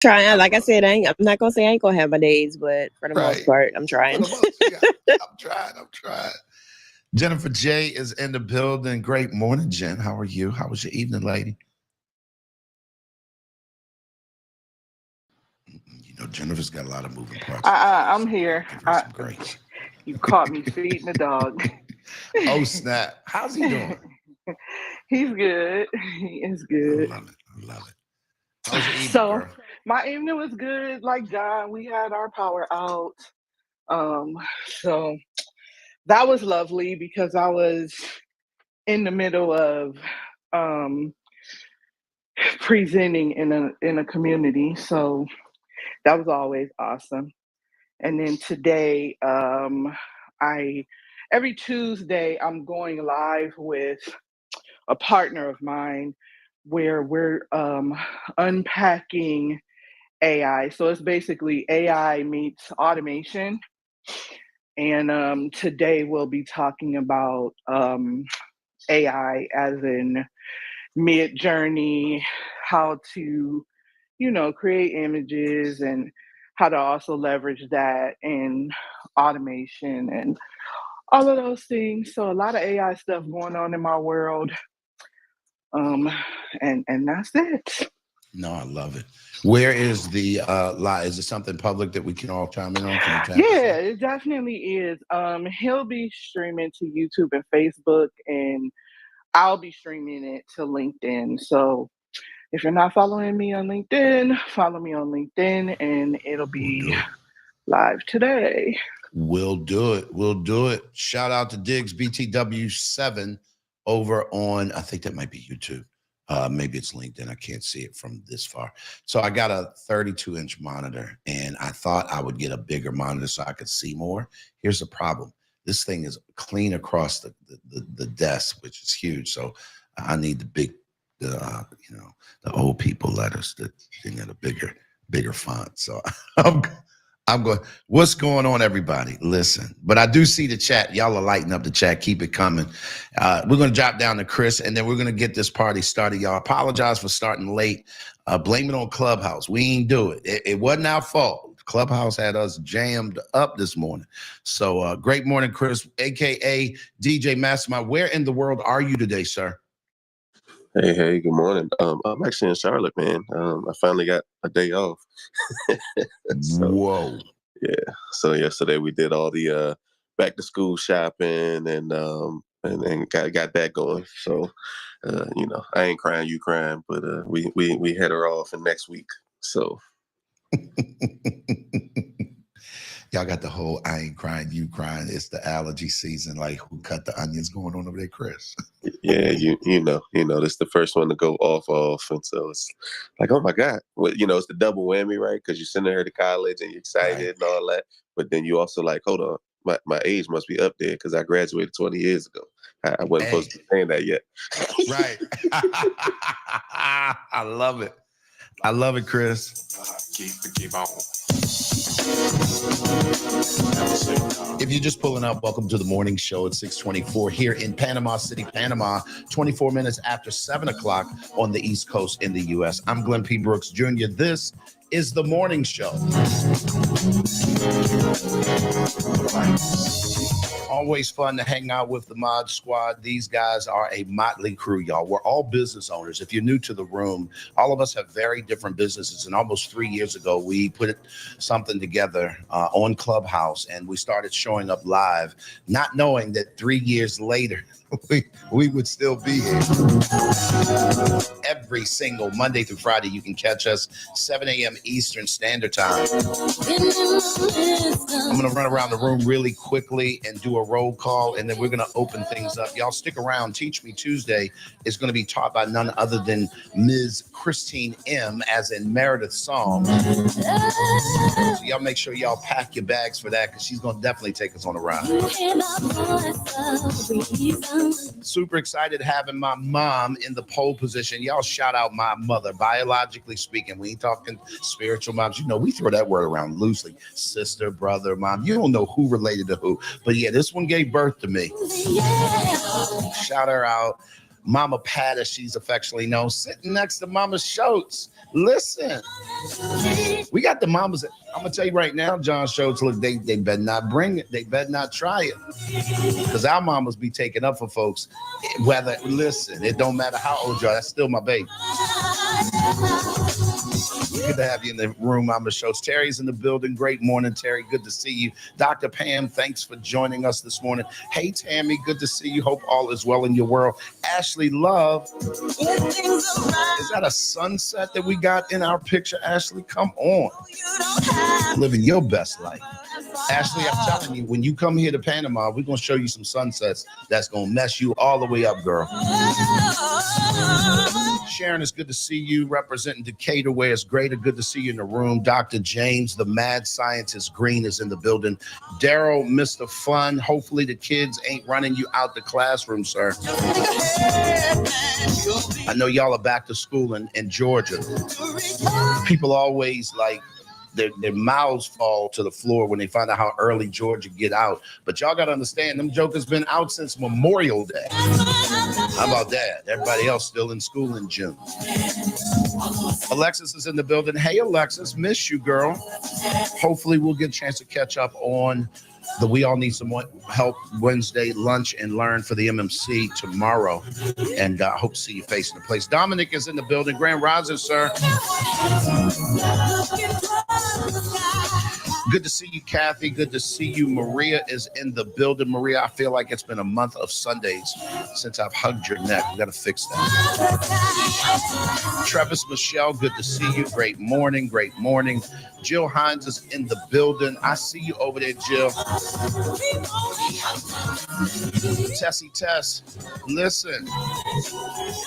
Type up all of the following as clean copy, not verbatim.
Trying, like I said, I'm not gonna say I ain't gonna have my days, but for the most Right. part, I'm For trying. the most, yeah, I'm trying. I'm trying. Jennifer J is in the building. Great morning, Jen. How are you? How was your evening, lady? You know, Jennifer's got a lot of moving parts today, I'm so here. give her some grace. You caught me feeding the dog. Oh, snap. How's he doing? He's good. He is I good. love it. I love it. How was your evening, So girl? my evening was good. Like John, we had our power out. Um, so that was lovely because I was in the middle of um presenting in a community. So that was always awesome. And then today, I every Tuesday I'm going live with a partner of mine where we're unpacking AI. So it's basically AI meets automation. And today we'll be talking about AI as in mid journey, how to, create images and how to also leverage that in automation and all of those things. So a lot of AI stuff going on in my world. Um, and that's it. No, I love it. Where is the lie? Is it something public that we can all chime in on? Can you tap us Yeah, in? it definitely is. He'll be streaming to YouTube and Facebook, and I'll be streaming it to LinkedIn. So if you're not following me on LinkedIn, follow me on LinkedIn, and it'll We'll be do it. live today. We'll do it. We'll do it. Shout out to Diggs BTW7 over on, I think that might be YouTube. Maybe it's LinkedIn. I can't see it from this far. So I got a 32-inch monitor, and I thought I would get a bigger monitor so I could see more. Here's the problem. This thing is clean across the desk, which is huge. So I need the big, the old people letters that they got a bigger font. So I'm I'm going, what's going on, everybody? Listen, but I do see the chat. Y'all are lighting up the chat. Keep it coming. We're going to drop down to Chris, and then we're going to get this party started. Y'all apologize for starting late. Blame it on Clubhouse. We ain't do it. It wasn't our fault. Clubhouse had us jammed up this morning. So great morning, Chris, a.k.a. DJ Mastermind. Where in the world are you today, sir? Hey, good morning. I'm actually in Charlotte, man. I finally got a day off. So, Whoa. yeah. So yesterday we did all the back to school shopping and got that going. So, I ain't crying, you crying, but we head her off in next week. So. Y'all got the whole I ain't crying, you crying. It's the allergy season. Like, who cut the onions going on over there, Chris? Yeah, this is the first one to go off, and so it's like, oh my God, well, it's the double whammy, right? Because you're sending her to college and you're excited Right. and all that, but then you also like, hold on, my age must be up there because I graduated 20 years ago. I wasn't supposed to be saying that yet. Right. I love it. I love it, Chris. Keep on. If you're just pulling up, welcome to the morning show at 6:24 here in Panama City, Panama, 24 minutes after 7 o'clock on the East Coast in the U.S. I'm Glenn P. Brooks Jr. This is the morning show. Always fun to hang out with the Mod Squad. These guys are a motley crew, y'all. We're all business owners. If you're new to the room, all of us have very different businesses. And almost 3 years ago, we put something together on Clubhouse, and we started showing up live, not knowing that 3 years later, we would still be here. Every single Monday through Friday, you can catch us 7 a.m. Eastern Standard Time. I'm going to run around the room really quickly and do a roll call, and then we're going to open things up. Y'all stick around. Teach Me Tuesday is going to be taught by none other than Ms. Christine M., as in Meredith Song. So y'all make sure y'all pack your bags for that, because she's going to definitely take us on a ride. Super excited having my mom in the pole position. Y'all shout out my mother, biologically speaking. We ain't talking spiritual moms. We throw that word around loosely. Sister, brother, mom. You don't know who related to who. But yeah, this one gave birth to me. Shout her out. Mama Pat, as she's affectionately known, sitting next to Mama Schultz. Listen, we got the mamas. I'm gonna tell you right now, John Schultz. Look, they better not bring it. They better not try it, because our mamas be taking up for folks. Whether listen, it don't matter how old you are. That's still my baby. Good to have you in the room, Mama Schultz. Terry's in the building. Great morning, Terry. Good to see you. Dr. Pam, thanks for joining us this morning. Hey, Tammy, good to see you. Hope all is well in your world. Ashley Love. Is that a sunset that we got in our picture, Ashley? Come on. Living your best life. Ashley, I'm telling you, when you come here to Panama, we're going to show you some sunsets that's going to mess you all the way up, girl. Sharon, it's good to see you representing Decatur, where it's greater. Good to see you in the room. Dr. James, the mad scientist Green, is in the building. Daryl, Mr. Fun. Hopefully the kids ain't running you out the classroom, sir. I know y'all are back to school in Georgia. People always like, their mouths fall to the floor when they find out how early Georgia get out. But y'all got to understand, them jokers been out since Memorial Day. How about that? Everybody else still in school in June. Alexis is in the building. Hey, Alexis, miss you, girl. Hopefully we'll get a chance to catch up on the We All Need Some Help Wednesday lunch and learn for the MMC tomorrow. And I hope to see you face to face. Dominic is in the building. Grand Rising, sir. Good to see you, Kathy. Good to see you. Maria is in the building. Maria, I feel like it's been a month of Sundays since I've hugged your neck. We got to fix that. Travis Michelle, good to see you. Great morning. Great morning. Jill Hines is in the building. I see you over there, Jill. Tessie Tess, listen.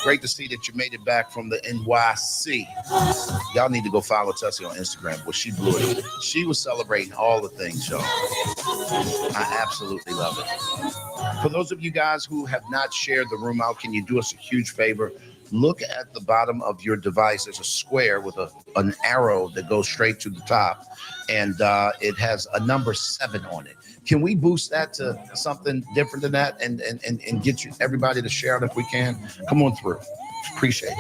Great to see that you made it back from the NYC. Y'all need to go follow Tessie on Instagram. Well, she blew it. She was celebrating all the things, y'all. I absolutely love it. For those of you guys who have not shared the room out, can you do us a huge favor? Look at the bottom of your device. There's a square with an arrow that goes straight to the top, and it has a number 7 on it. Can we boost that to something different than that and get everybody to share it if we can? Come on through. Appreciate it.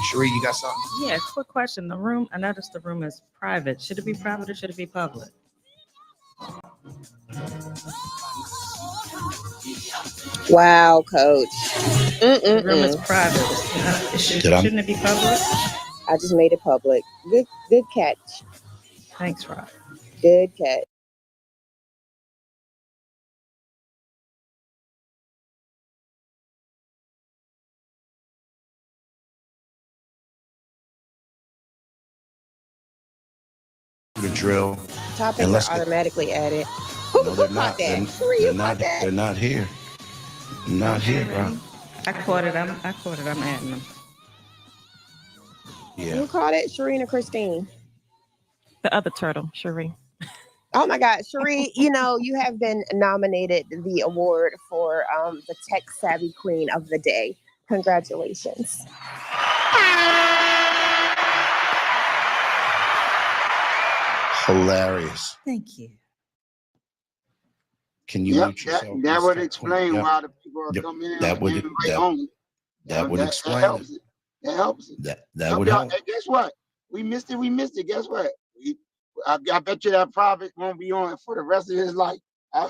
Sheree, you got something? Yeah, quick question. The room, I noticed the room is private. Should it be private or should it be public? Wow, coach. The room is private. Shouldn't it be public? I just made it public. Good catch. Thanks, Rob. Good catch. The drill. Topics are automatically added. No, they're not. They're not here. Not here, bro. I caught it. I'm adding them. Yeah. Who caught it? Shereen or Christine? The other turtle, Sheree. Oh my God, Sheree, you have been nominated the award for the Tech Savvy Queen of the Day. Congratulations. Hilarious. Thank you. Can you mute yourself? That would explain why the people are coming in. That would explain it. That helps it. That would help. Hey, guess what? We missed it. Guess what? I bet you that prophet won't be on for the rest of his life. I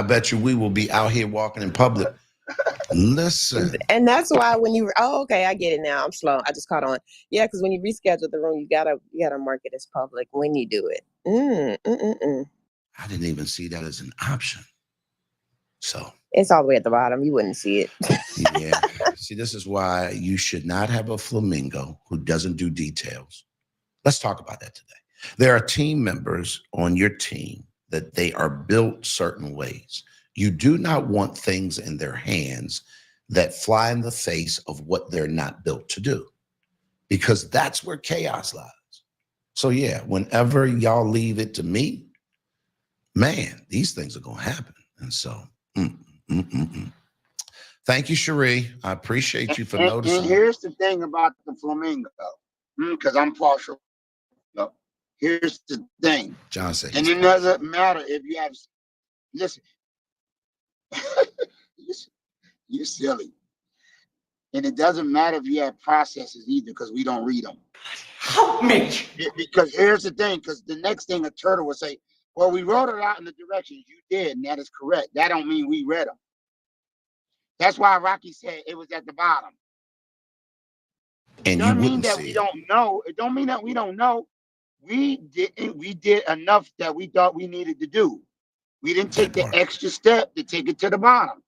bet you we will be out here walking in public. Listen. And that's why when okay, I get it now. I'm slow. I just caught on. Yeah, because when you reschedule the room, you gotta mark it as public when you do it. I didn't even see that as an option. So it's all the way at the bottom. You wouldn't see it. Yeah. See, this is why you should not have a flamingo who doesn't do details. Let's talk about that today. There are team members on your team that they are built certain ways. You do not want things in their hands that fly in the face of what they're not built to do, because that's where chaos lies. So yeah, whenever y'all leave it to me, man, these things are going to happen. And so, Thank you, Sheree. I appreciate you for noticing. And here's the thing about the flamingo, because I'm partial. Here's the thing. John said. And it doesn't matter if you have, listen, You're silly. And it doesn't matter if you have processes either, because we don't read them. Help me. Because here's the thing, because the next thing a turtle will say, well, we wrote it out in the directions you did, and that is correct. That don't mean we read them. That's why Rocky said it was at the bottom. And you Doesn't mean wouldn't that see we it. don't know. It don't mean that we don't know. We did enough that we thought we needed to do. We didn't take That the part. extra step to take it to the bottom.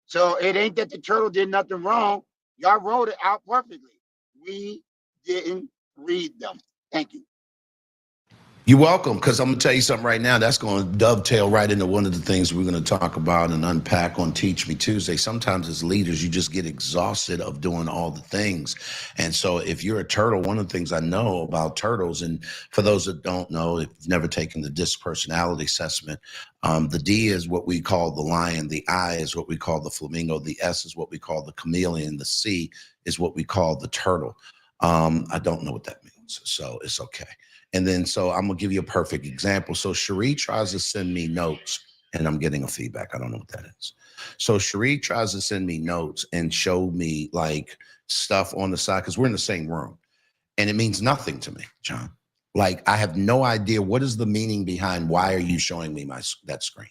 So it ain't that the turtle did nothing wrong. Y'all wrote it out perfectly. We didn't read them. Thank you. You're welcome, because I'm going to tell you something right now. That's going to dovetail right into one of the things we're going to talk about and unpack on Teach Me Tuesday. Sometimes as leaders, you just get exhausted of doing all the things. And so if you're a turtle, one of the things I know about turtles, and for those that don't know, if you've never taken the DISC personality assessment, the D is what we call the lion, the I is what we call the flamingo, the S is what we call the chameleon, the C is what we call the turtle. I don't know what that means, so it's okay. And then, so I'm gonna give you a perfect example. So Cherie tries to send me notes, and I'm getting a feedback. I don't know what that is. So Cherie tries to send me notes and show me like stuff on the side, because we're in the same room, and it means nothing to me, John. Like, I have no idea what is the meaning behind why are you showing me that screen.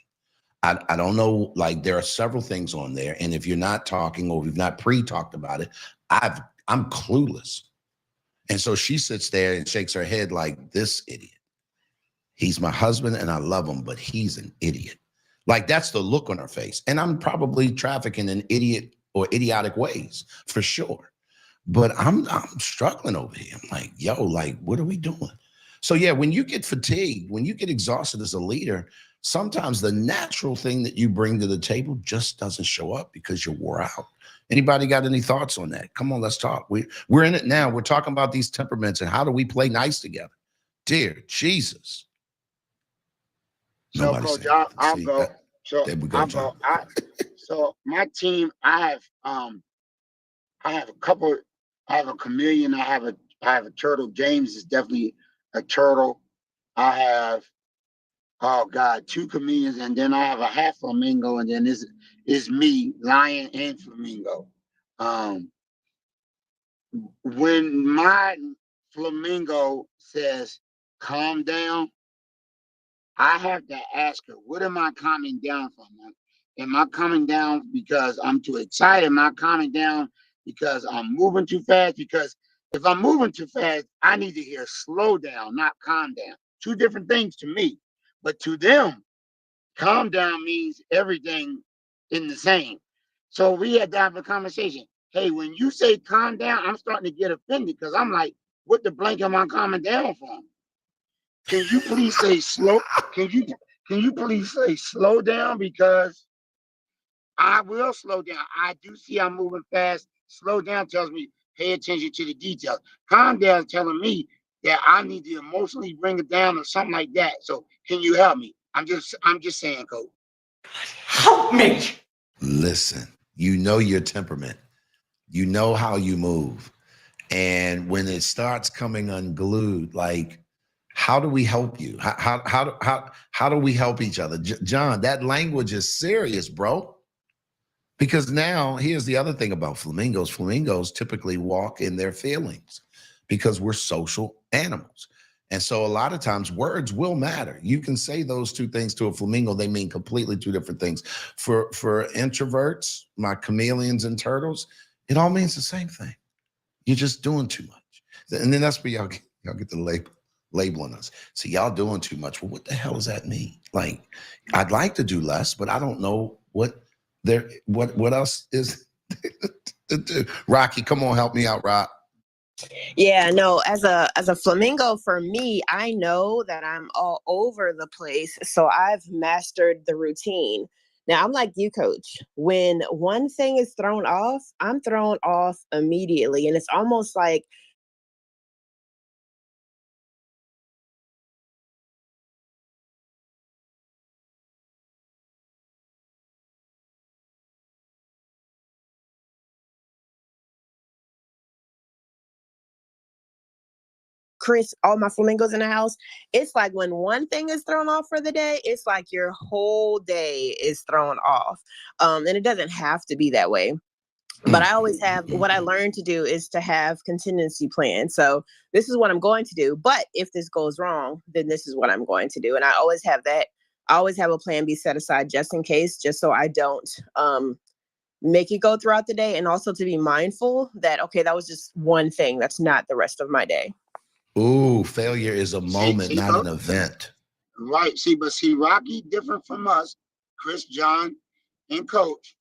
I don't know. Like, there are several things on there, and if you're not talking or we've not pre-talked about it, I'm clueless. And so she sits there and shakes her head like, this idiot. He's my husband and I love him, but he's an idiot. Like, that's the look on her face. And I'm probably trafficking in idiot or idiotic ways for sure. But I'm struggling over here. I'm like, yo, like, what are we doing? So yeah, when you get fatigued, when you get exhausted as a leader, sometimes the natural thing that you bring to the table just doesn't show up because you're wore out. Anybody got any thoughts on that? Come on, let's talk. We're in it now. We're talking about these temperaments and how do we play nice together? Dear Jesus. So, Nobody Coach, saying I'll nothing. go. So There we go, I'll John. go. So my team, I have a couple. I have a chameleon. I have a turtle. James is definitely a turtle. I have, oh God, two chameleons, and then I have a half flamingo, and then this is me, lion and flamingo. When my flamingo says calm down, I have to ask her, what am I calming down from? Am I calming down because I'm too excited? Am I calming down because I'm moving too fast? Because if I'm moving too fast, I need to hear slow down, not calm down. Two different things to me. But to them, calm down means everything in the same. So we had to have a conversation. Hey, when you say calm down, I'm starting to get offended because I'm like, what the blank am I calming down from? Can you please say slow? Can you please say slow down? Because I will slow down. I do see I'm moving fast. Slow down tells me pay attention to the details. Calm down is telling me that I need to emotionally bring it down or something like that. So can you help me? I'm just saying, Coach. Help me. Listen, you know your temperament. You know how you move. And when it starts coming unglued, like, how do we help you? How do we help each other? John, that language is serious, bro. Because now here's the other thing about flamingos. Flamingos typically walk in their feelings because we're social animals. And so a lot of times words will matter. You can say those two things to a flamingo, they mean completely two different things. For introverts, my chameleons and turtles, it all means the same thing. You're just doing too much. And then that's where y'all get the labeling us. So y'all doing too much. Well, what the hell does that mean? Like, I'd like to do less, but I don't know what else is to do. Rocky, come on, help me out, Rock. Yeah, no, as a flamingo, for me, I know that I'm all over the place. So I've mastered the routine. Now I'm like you, coach. When one thing is thrown off, I'm thrown off immediately. And it's almost like Chris, all my flamingos in the house, it's like when one thing is thrown off for the day, it's like your whole day is thrown off. And it doesn't have to be that way. But I always have, what I learned to do is to have contingency plans. So this is what I'm going to do. But if this goes wrong, then this is what I'm going to do. And I always have that. I always have a plan B set aside just in case, just so I don't make it go throughout the day. And also to be mindful that, okay, that was just one thing. That's not the rest of my day. Ooh, failure is a moment, See, not an event. Right. But Rocky, different from us, Chris, John, and Coach.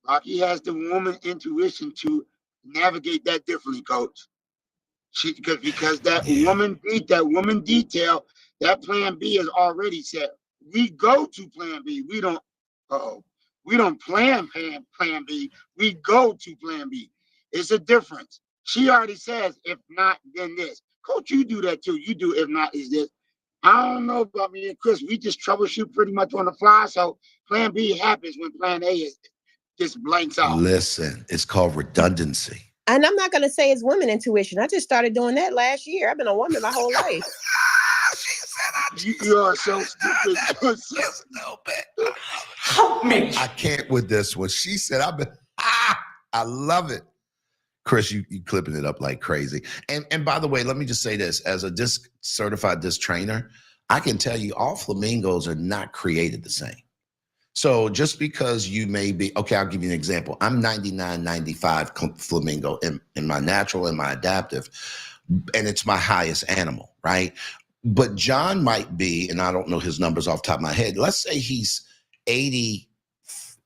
Rocky has the woman intuition to navigate that differently, Coach. Because that woman detail, that plan B is already set. We go to plan B. We don't plan plan B. We go to plan B. It's a difference. She already says, if not, then this. Coach, you do that too. You do, if not, is this. I don't know about me and Chris. We just troubleshoot pretty much on the fly. So plan B happens when plan A is just blanks out. Listen, it's called redundancy. And I'm not going to say it's women intuition. I just started doing that last year. I've been a woman my whole life. You are so stupid. You're so stupid. Help me. I can't with this one. She said, I love it. Chris, you clipping it up like crazy. And by the way, let me just say this. As a certified disc trainer, I can tell you all flamingos are not created the same. So just because you may be, okay, I'll give you an example. I'm 99, 95 flamingo in my natural and my adaptive, and it's my highest animal, right? But John might be, and I don't know his numbers off the top of my head. Let's say he's 80,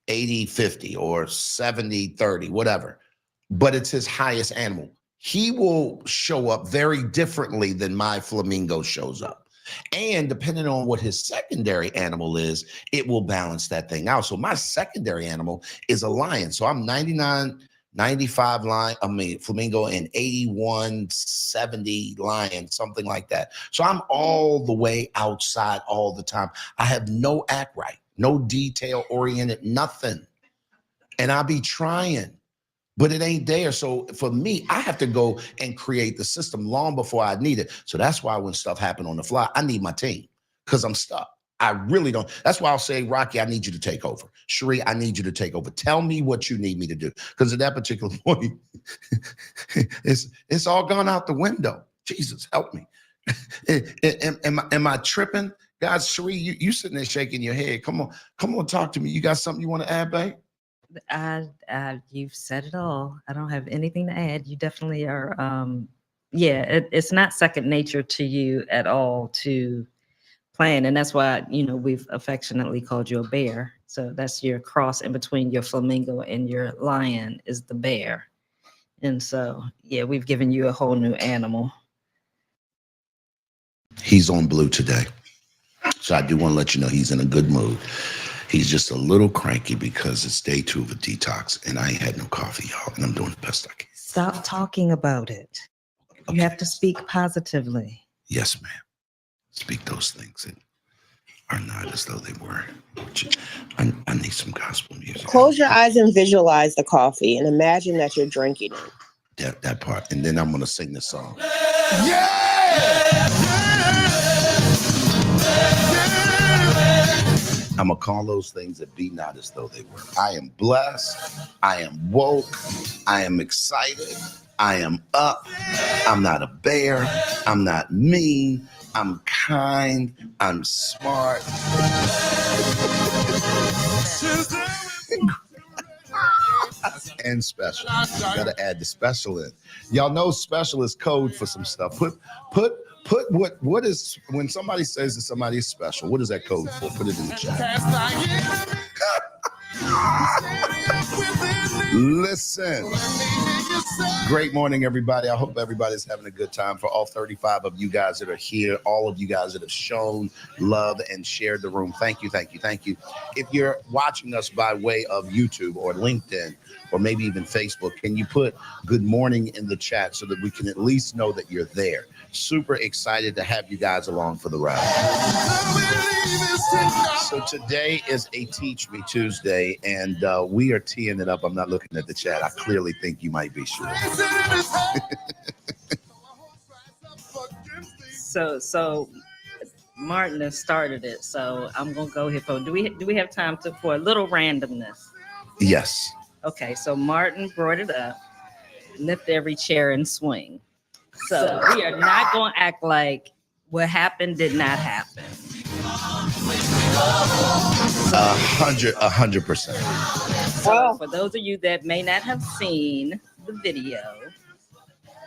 50 or 70, 30, whatever. But it's his highest animal. He will show up very differently than my flamingo shows up. And depending on what his secondary animal is, it will balance that thing out. So my secondary animal is a lion. So I'm 99, 95 flamingo and 81, 70 lion, something like that. So I'm all the way outside all the time. I have no act right, no detail oriented, nothing. And I'll be trying, but it ain't there. So for me, I have to go and create the system long before I need it. So that's why when stuff happens on the fly, I need my team because I'm stuck. I really don't. That's why I'll say, Rocky, I need you to take over. Cherie, I need you to take over. Tell me what you need me to do. Because at that particular point, it's all gone out the window. Jesus, help me. Am I tripping? Guys, Cherie, you sitting there shaking your head. Come on, talk to me. You got something you want to add, babe? You've said it all. I don't have anything to add. You definitely are. It's not second nature to you at all to plan, and that's why we've affectionately called you a bear. So that's your cross in between your flamingo and your lion is the bear, and so we've given you a whole new animal. He's on blue today, so I do want to let you know he's in a good mood. He's just a little cranky because it's day 2 of a detox and I ain't had no coffee, y'all, and I'm doing the best I can. Stop talking about it. Okay. You have to speak positively. Yes, ma'am. Speak those things that are not as though they were. I need some gospel music. Close your eyes and visualize the coffee and imagine that you're drinking it. That part. And then I'm going to sing the song. I'm going to call those things that be not as though they were. I am blessed. I am woke. I am excited. I am up. I'm not a bear. I'm not mean. I'm kind. I'm smart. And special. You got to add the special in. Y'all know special is code for some stuff. Put what is, when somebody says that somebody is special, what is that code for? Put it in the chat. Listen. Great morning, everybody. I hope everybody's having a good time. For all 35 of you guys that are here, all of you guys that have shown love and shared the room, thank you, thank you, thank you. If you're watching us by way of YouTube or LinkedIn or maybe even Facebook, can you put good morning in the chat so that we can at least know that you're there? Super excited to have you guys along for the ride. So today is a Teach Me Tuesday, and we are teeing it up. I'm not looking at the chat. I clearly think you might be sure. So Martin has started it. So I'm gonna go here for. Do we have time for a little randomness? Yes. Okay. So Martin brought it up. Lift every chair and swing. So we are not gonna act like what happened did not happen. 100%. So for those of you that may not have seen the video,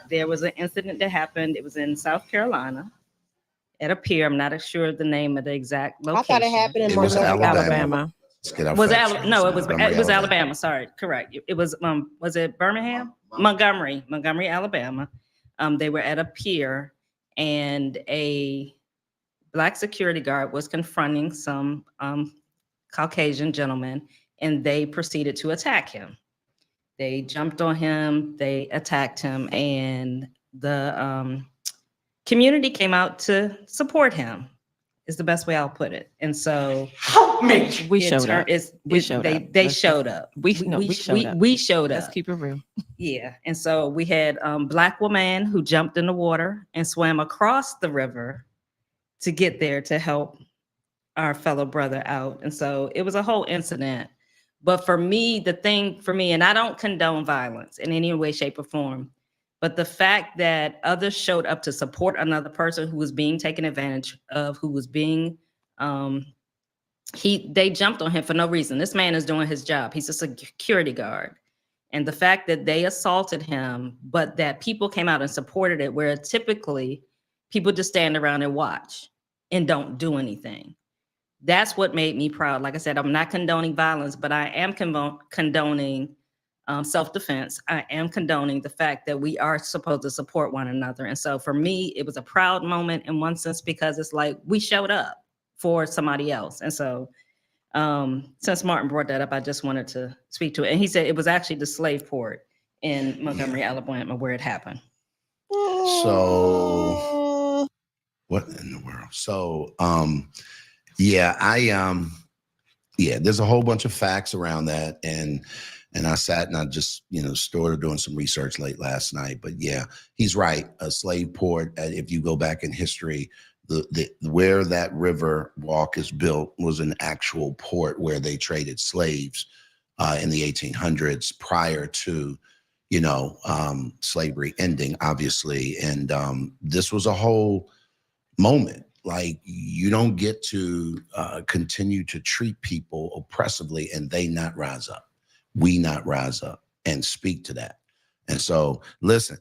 there was an incident that happened. It was in South Carolina at a pier. I'm not sure of the name of the exact location. I thought it happened in It was Montgomery, Alabama. Alabama. Let's get our Was facts it straight. no? Montgomery, It was Alabama. Sorry, correct. It was it Birmingham? Montgomery, Alabama. They were at a pier, and a Black security guard was confronting some Caucasian gentleman, and they proceeded to attack him. They jumped on him, they attacked him, and the community came out to support him, is the best way I'll put it. And so Help me. We showed up. We showed up. They Let's showed just- up. We showed up. We showed Let's up. keep it real. Yeah. And so we had Black woman who jumped in the water and swam across the river to get there to help our fellow brother out. And so it was a whole incident. But for me, the thing for me, and I don't condone violence in any way, shape, or form, but the fact that others showed up to support another person who was being taken advantage of, who was being, they jumped on him for no reason. This man is doing his job. He's a security guard. And the fact that they assaulted him, but that people came out and supported it, where typically people just stand around and watch and don't do anything. That's what made me proud. Like I said, I'm not condoning violence, but I am condoning self-defense. I am condoning the fact that we are supposed to support one another. And so for me, it was a proud moment in one sense, because it's like we showed up for somebody else. And so since Martin brought that up, I just wanted to speak to it. And he said it was actually the slave port in Montgomery, Alabama, where it happened. So what in the world? So there's a whole bunch of facts around that, and I sat and I just started doing some research late last night. But yeah, he's right. A slave port. If you go back in history, the where that river walk is built was an actual port where they traded slaves in the 1800s, prior to slavery ending, obviously. And this was a whole moment. Like, you don't get to continue to treat people oppressively and they not rise up. We not rise up and speak to that. And so, listen.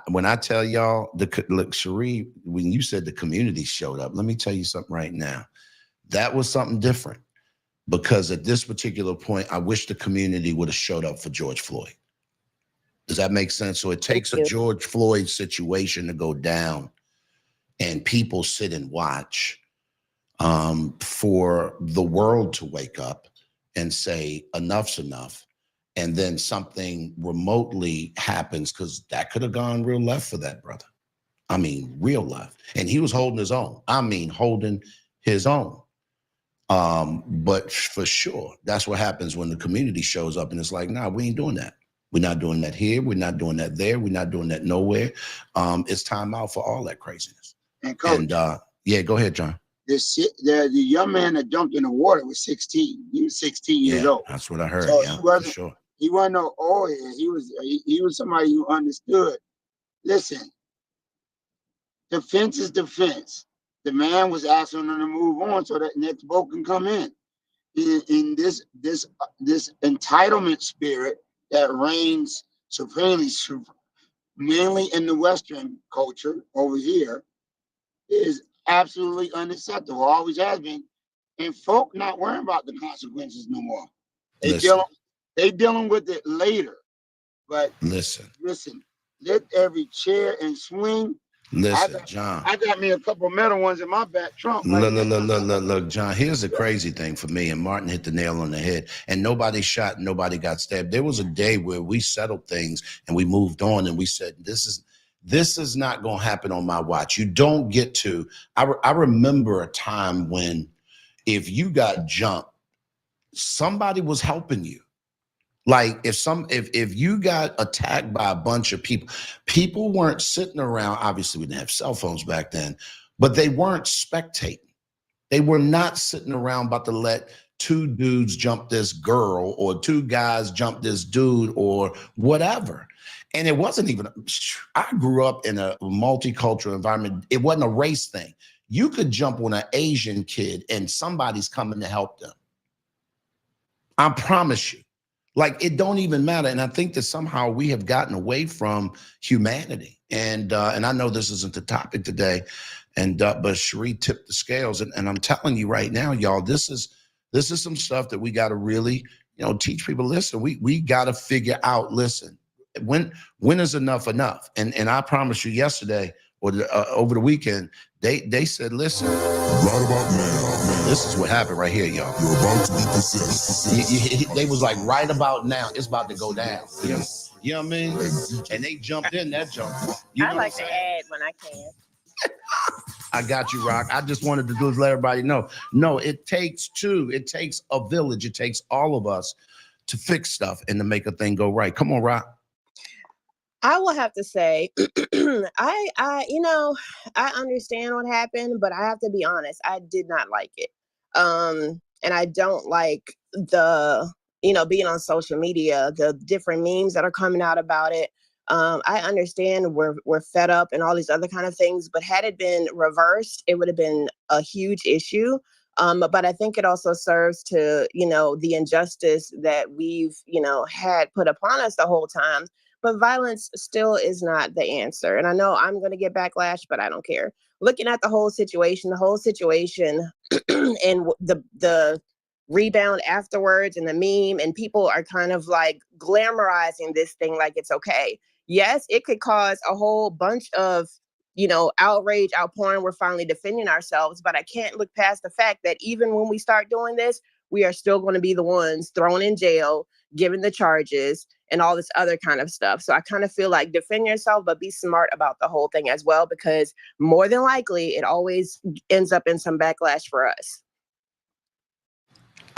When I tell y'all, look, Cherie, when you said the community showed up, let me tell you something right now. That was something different, because at this particular point, I wish the community would have showed up for George Floyd. Does that make sense? So it takes a George Floyd situation to go down and people sit and watch for the world to wake up and say, enough's enough. And then something remotely happens, because that could have gone real left for that brother. I mean, real left. And he was holding his own. Holding his own. But for sure, that's what happens when the community shows up and it's like, nah, we ain't doing that. We're not doing that here. We're not doing that there. We're not doing that nowhere. It's time out for all that craziness. And Coach, go ahead, John. the young man that jumped in the water was 16. He was 16 years old. That's what I heard. So Yeah, for sure. He wasn't no old head. He was somebody who understood. Listen, defense is defense. The man was asking them to move on so that next boat can come in. In this entitlement spirit that reigns supremely, mainly in the Western culture over here, is absolutely unacceptable. Always has been. And folk not worrying about the consequences no more. They dealing with it later. But listen, let every chair and swing. Listen, John. I got me a couple metal ones in my back trunk. Look, John, here's the crazy thing for me, and Martin hit the nail on the head, and nobody shot, nobody got stabbed. There was a day where we settled things and we moved on, and we said, this is not going to happen on my watch. You don't get to. I remember a time when if you got jumped, somebody was helping you. Like if you got attacked by a bunch of people weren't sitting around. Obviously, we didn't have cell phones back then, but they weren't spectating. They were not sitting around about to let two dudes jump this girl or two guys jump this dude or whatever. And it wasn't even, I grew up in a multicultural environment. It wasn't a race thing. You could jump on an Asian kid and somebody's coming to help them. I promise you. Like, it don't even matter. And I think that somehow we have gotten away from humanity. And I know this isn't the topic today, but Cherie tipped the scales. And I'm telling you right now, y'all, this is some stuff that we got to really, teach people. Listen, we got to figure out, listen, when is enough? And I promise you yesterday or over the weekend, they said, listen, right about now, this is what happened right here, y'all. You're about to be possessed. They was like, right about now, it's about to go down. You know what I mean? And they jumped in that jump. I like to add when I can. I got you, Rock. I just wanted to let everybody know. No, it takes two. It takes a village. It takes all of us to fix stuff and to make a thing go right. Come on, Rock. I will have to say, I understand what happened, but I have to be honest, I did not like it. And I don't like the, being on social media, the different memes that are coming out about it. I understand we're fed up and all these other kind of things, but had it been reversed, it would have been a huge issue. But I think it also serves to, the injustice that we've, had put upon us the whole time. But violence still is not the answer. And I know I'm going to get backlash, but I don't care. Looking at the whole situation and the rebound afterwards and the meme, and people are kind of like glamorizing this thing like it's okay. Yes, it could cause a whole bunch of, outrage, outpouring. We're finally defending ourselves, but I can't look past the fact that even when we start doing this, we are still going to be the ones thrown in jail, given the charges and all this other kind of stuff. So I kind of feel like defend yourself, but be smart about the whole thing as well, because more than likely it always ends up in some backlash for us.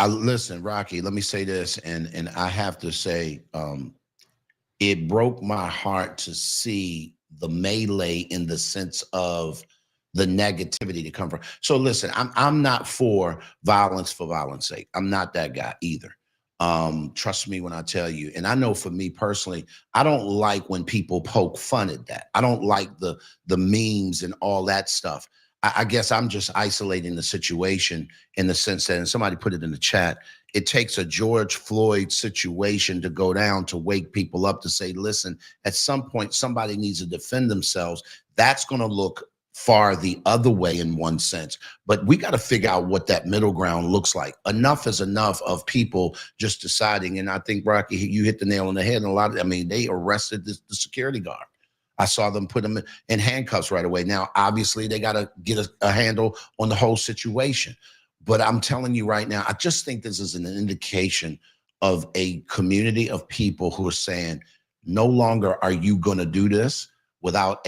Listen, Rocky, let me say this, and I have to say, it broke my heart to see the melee in the sense of the negativity to come from. So listen, I'm not for violence sake. I'm not that guy either. Trust me when I tell you. And I know for me personally, I don't like when people poke fun at that. I don't like the memes and all that stuff. I guess I'm just isolating the situation in the sense that, and somebody put it in the chat, it takes a George Floyd situation to go down to wake people up to say, listen, at some point, somebody needs to defend themselves. That's going to look far the other way in one sense, but we got to figure out what that middle ground looks like. Enough is enough of people just deciding. And I think, Rocky, you hit the nail on the head. And they arrested the security guard. I saw them put him in handcuffs right away. Now, obviously, they got to get a handle on the whole situation. But I'm telling you right now, I just think this is an indication of a community of people who are saying, no longer are you going to do this without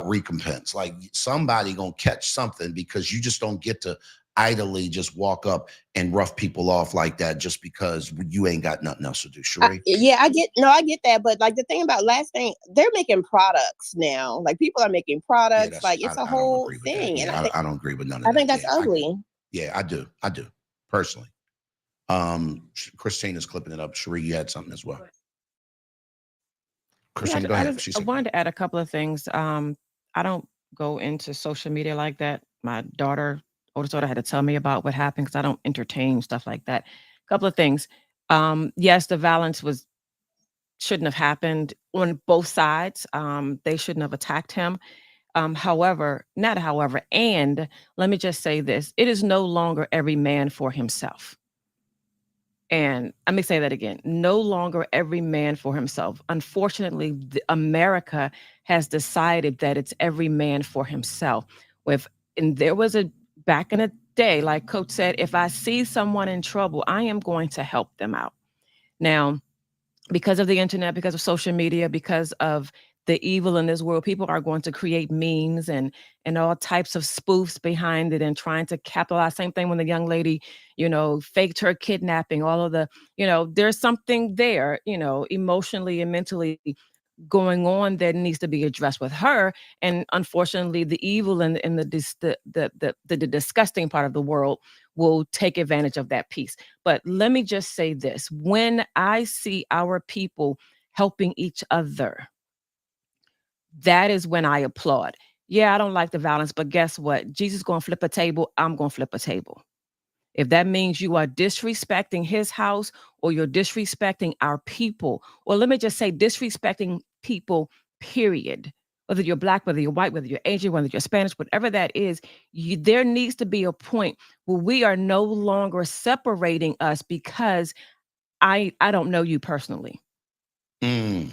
recompense. Like, somebody gonna catch something, because you just don't get to idly just walk up and rough people off like that just because you ain't got nothing else to do. Cherie? I get that. But like the thing about last thing, they're making products now. Like, people are making products. It's a whole thing. Yeah, and I don't agree with none of that. I think that's ugly. I do personally. Christina's clipping it up. Cherie, you had something as well. Christina, go ahead. I wanted to add a couple of things. I don't go into social media like that. My oldest daughter had to tell me about what happened because I don't entertain stuff like that. A couple of things. Yes, the violence shouldn't have happened on both sides. They shouldn't have attacked him. And let me just say this, it is no longer every man for himself. And let me say that again, no longer every man for himself. Unfortunately, America has decided that it's every man for himself. And there was back in the day, like Coach said, if I see someone in trouble, I am going to help them out. Now, because of the internet, because of social media, because of the evil in this world, people are going to create memes and all types of spoofs behind it and trying to capitalize. Same thing when the young lady, faked her kidnapping, all of the, there's something there, emotionally and mentally going on that needs to be addressed with her. And unfortunately, the evil and the disgusting part of the world will take advantage of that piece. But let me just say this: when I see our people helping each other, that is when I applaud. Yeah, I don't like the violence, but guess what? Jesus going to flip a table. I'm going to flip a table. If that means you are disrespecting his house, or you're disrespecting our people, or let me just say disrespecting people, period. Whether you're Black, whether you're white, whether you're Asian, whether you're Spanish, whatever that is, there needs to be a point where we are no longer separating us because I don't know you personally. Mm.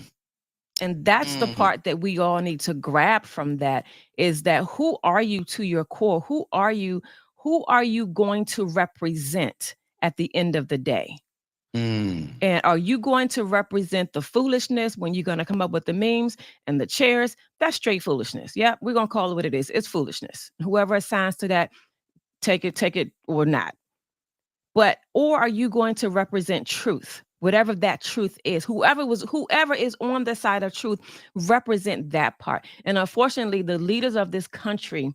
And that's the part that we all need to grab from that, is that who are you to your core? Who are you going to represent at the end of the day? And are you going to represent the foolishness when you're going to come up with the memes and the chairs? That's straight foolishness. Yeah, we're going to call it what it is. It's foolishness. Whoever assigns to that, take it or not. Or are you going to represent truth? Whatever that truth is, whoever is on the side of truth, represent that part. And unfortunately, the leaders of this country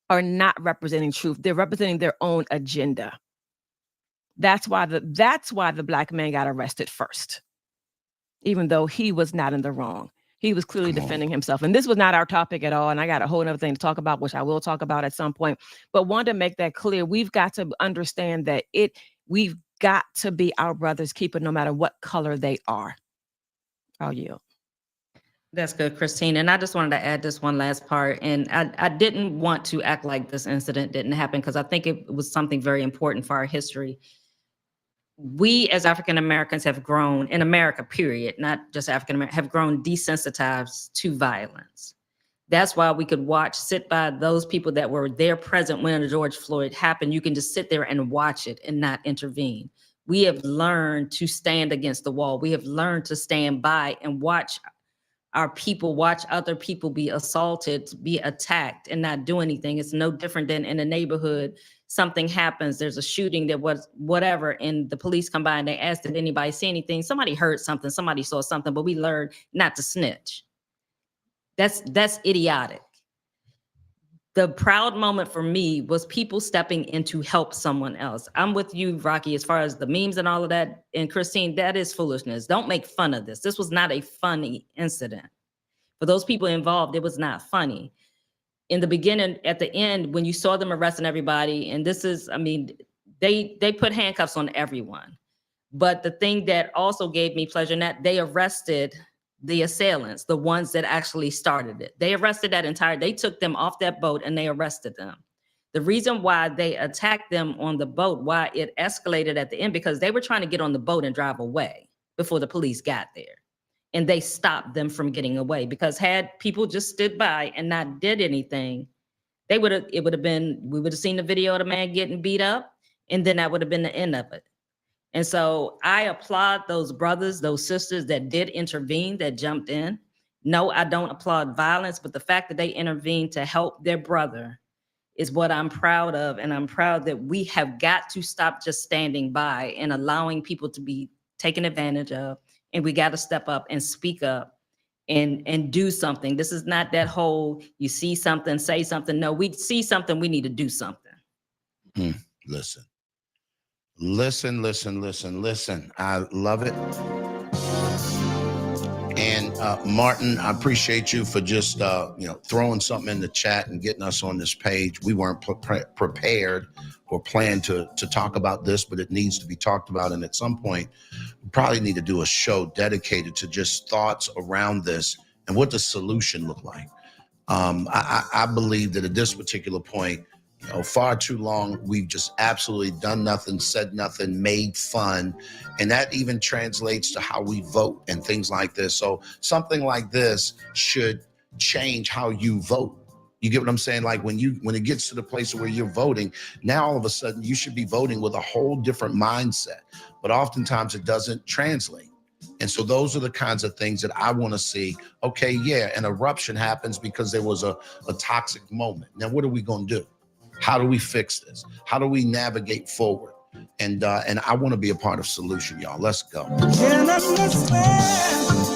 are not representing truth. They're representing their own agenda. That's why the Black man got arrested first, even though he was not in the wrong. He was clearly defending himself. And this was not our topic at all. And I got a whole other thing to talk about, which I will talk about at some point. But wanted to make that clear. We've got to understand that we've got to be our brother's keeper, no matter what color they are. I'll yield. That's good, Christine. And I just wanted to add this one last part. And I didn't want to act like this incident didn't happen, because I think it was something very important for our history. We as African Americans have grown, in America, period, not just African Americans, have grown desensitized to violence. That's why we could sit by those people that were there present when George Floyd happened. You can just sit there and watch it and not intervene. We have learned to stand against the wall. We have learned to stand by and watch our people, watch other people be assaulted, be attacked, and not do anything. It's no different than in a neighborhood. Something happens, there's a shooting, there was whatever, and the police come by and they ask, did anybody see anything? Somebody heard something, somebody saw something, but we learned not to snitch. That's idiotic. The proud moment for me was people stepping in to help someone else. I'm with you, Rocky, as far as the memes and all of that. And Christine, that is foolishness. Don't make fun of this. This was not a funny incident. For those people involved, it was not funny. In the beginning, at the end, when you saw them arresting everybody, and this is, I mean, they put handcuffs on everyone. But the thing that also gave me pleasure in that, they arrested the assailants, the ones that actually started it. They arrested they took them off that boat and they arrested them. The reason why they attacked them on the boat, why it escalated at the end, because they were trying to get on the boat and drive away before the police got there. And they stopped them from getting away, because had people just stood by and not did anything, we would have seen the video of the man getting beat up, and then that would have been the end of it. And so I applaud those brothers, those sisters that did intervene, that jumped in. No, I don't applaud violence, but the fact that they intervened to help their brother is what I'm proud of. And I'm proud that we have got to stop just standing by and allowing people to be taken advantage of. And we got to step up and speak up and do something. This is not that whole, you see something, say something. No, we see something, we need to do something. Listen. I love it. And Martin, I appreciate you for just throwing something in the chat and getting us on this page. We weren't prepared or planned to talk about this, but it needs to be talked about. And at some point, we probably need to do a show dedicated to just thoughts around this and what the solution look like. I believe that at this particular point, far too long, we've just absolutely done nothing, said nothing, made fun. And that even translates to how we vote and things like this. So something like this should change how you vote. You get what I'm saying? Like when it gets to the place where you're voting, now all of a sudden you should be voting with a whole different mindset. But oftentimes it doesn't translate. And so those are the kinds of things that I want to see. Okay, yeah, an eruption happens because there was a toxic moment. Now, what are we going to do? How do we fix this? How do we navigate forward? And I want to be a part of solution, y'all. Let's go. Can't understand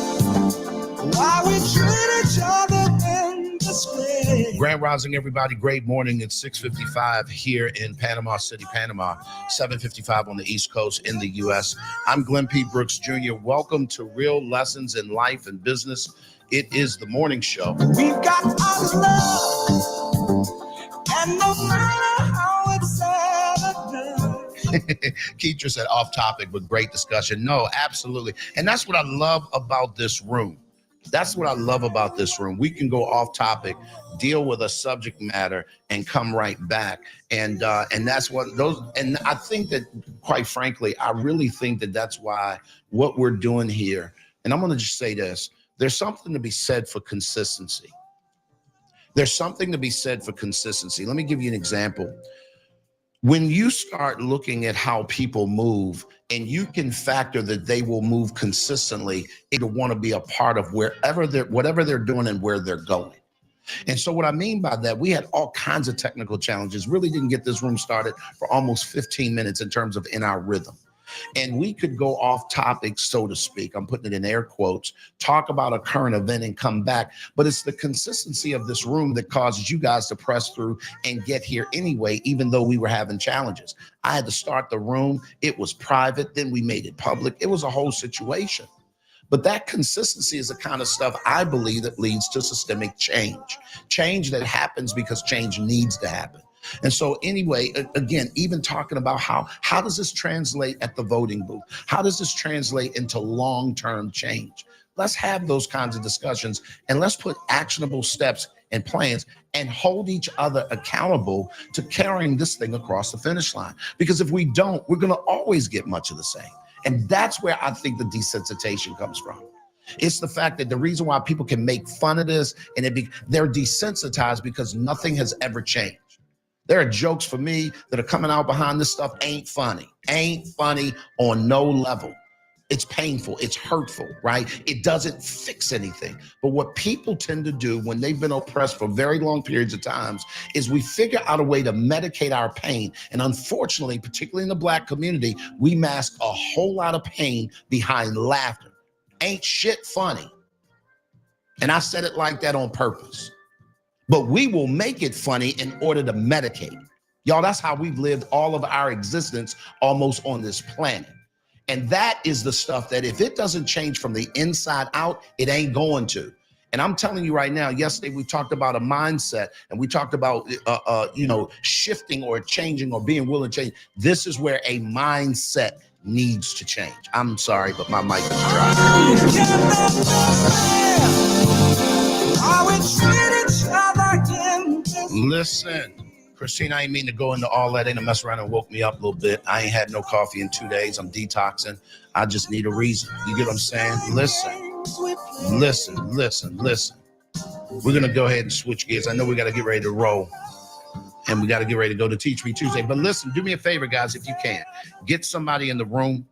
why we treat each other in this way. Grand Rising, everybody. Great morning. It's 6:55 here in Panama City, Panama, 7:55 on the East Coast in the U.S. I'm Glenn P. Brooks Jr. Welcome to Real Lessons in Life and Business. It is the morning show. We've got our love, and no matter how it's said or done. Keitra said off topic, but great discussion. No, absolutely. And that's what I love about this room. That's what I love about this room. We can go off topic, deal with a subject matter, and come right back. And that's what those. And I think that, quite frankly, I really think that that's why what we're doing here. And I'm going to just say this: there's something to be said for consistency. There's something to be said for consistency. Let me give you an example. When you start looking at how people move, and you can factor that they will move consistently, it'll want to be a part of whatever they're doing and where they're going. And so what I mean by that, we had all kinds of technical challenges, really didn't get this room started for almost 15 minutes in terms of in our rhythm. And we could go off topic, so to speak. I'm putting it in air quotes, talk about a current event and come back. But it's the consistency of this room that causes you guys to press through and get here anyway, even though we were having challenges. I had to start the room. It was private. Then we made it public. It was a whole situation. But that consistency is the kind of stuff I believe that leads to systemic change. Change that happens because change needs to happen. And so anyway, again, even talking about how does this translate at the voting booth? How does this translate into long-term change? Let's have those kinds of discussions, and let's put actionable steps and plans and hold each other accountable to carrying this thing across the finish line. Because if we don't, we're going to always get much of the same. And that's where I think the desensitization comes from. It's the fact that the reason why people can make fun of this and they're desensitized because nothing has ever changed. There are jokes for me that are coming out behind this stuff ain't funny on no level. It's painful, it's hurtful, right? It doesn't fix anything. But what people tend to do when they've been oppressed for very long periods of times is we figure out a way to medicate our pain. And unfortunately, particularly in the Black community, we mask a whole lot of pain behind laughter. Ain't shit funny. And I said it like that on purpose. But we will make it funny in order to medicate. Y'all, that's how we've lived all of our existence almost on this planet. And that is the stuff that if it doesn't change from the inside out, it ain't going to. And I'm telling you right now, yesterday we talked about a mindset and we talked about, shifting or changing or being willing to change. This is where a mindset needs to change. I'm sorry, but my mic is dry. Listen, Christina, I ain't mean to go into all that. Ain't a mess around and woke me up a little bit. I ain't had no coffee in 2 days. I'm detoxing. I just need a reason. You get what I'm saying? Listen. We're going to go ahead and switch gears. I know we got to get ready to roll. And we got to get ready to go to Teach Me Tuesday. But listen, do me a favor, guys, if you can. Get somebody in the room.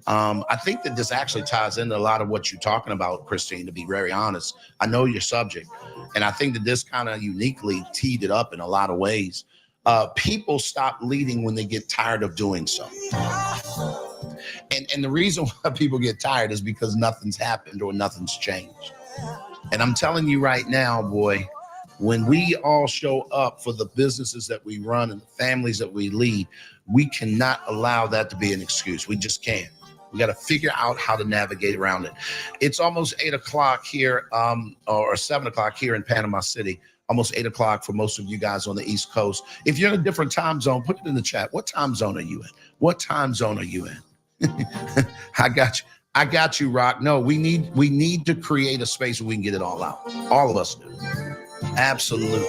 I think that this actually ties into a lot of what you're talking about, Christine, to be very honest. I know your subject. And I think that this kind of uniquely teed it up in a lot of ways. People stop leading when they get tired of doing so. And the reason why people get tired is because nothing's happened or nothing's changed. And I'm telling you right now, boy, when we all show up for the businesses that we run and the families that we lead, we cannot allow that to be an excuse. We just can't. We got to figure out how to navigate around it. It's almost 8 o'clock here, or 7 o'clock here in Panama City. Almost 8 o'clock for most of you guys on the East Coast. If you're in a different time zone, put it in the chat. What time zone are you in? What time zone are you in? I got you, Rock. No, we need to create a space where we can get it all out. All of us do. Absolutely.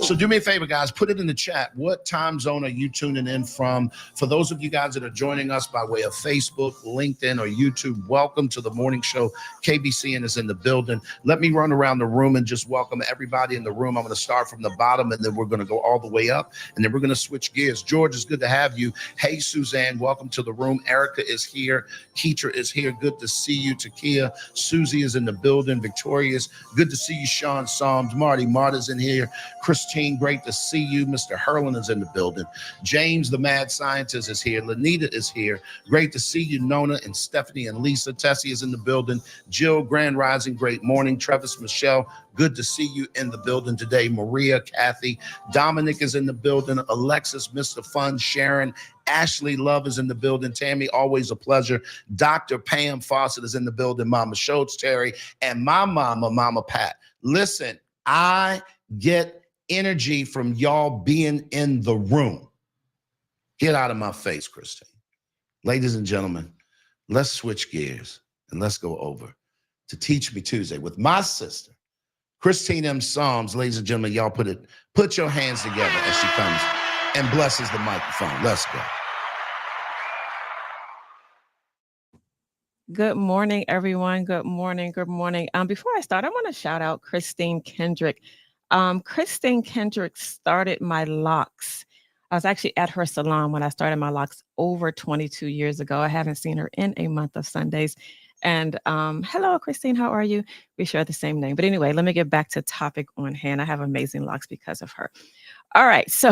So do me a favor, guys, put it in the chat. What time zone are you tuning in from? For those of you guys that are joining us by way of Facebook, LinkedIn, or YouTube, welcome to the morning show. KBCN is in the building. Let me run around the room and just welcome everybody in the room. I'm going to start from the bottom, and then we're going to go all the way up, and then we're going to switch gears. George, it's good to have you. Hey, Suzanne, welcome to the room. Erica is here. Keetra is here. Good to see you. Takia, Susie is in the building. Victorious, good to see you. Sean Psalms, Marta's in here. Christine, great to see you. Mr. Hurlin is in the building. James, the mad scientist, is here. Lanita is here. Great to see you. Nona and Stephanie and Lisa. Tessie is in the building. Jill, Grand Rising, great morning. Travis, Michelle, good to see you in the building today. Maria, Kathy, Dominic is in the building. Alexis, Mr. Fun, Sharon, Ashley Love is in the building. Tammy, always a pleasure. Dr. Pam Fawcett is in the building. Mama Schultz, Terry, and my mama, Mama Pat. Listen, I get energy from y'all being in the room. Get out of my face, Christine. Ladies and gentlemen, let's switch gears and let's go over to Teach Me Tuesday with my sister, Christine M. Psalms. Ladies and gentlemen, y'all put your hands together as she comes and blesses the microphone. Let's go. Good morning, everyone. Good morning. Good morning. Before I start, I want to shout out Christine Kendrick. Christine Kendrick started my locks. I was actually at her salon when I started my locks over 22 years ago. I haven't seen her in a month of Sundays. And hello, Christine, how are you? We share the same name. But anyway, let me get back to topic on hand. I have amazing locks because of her. All right, so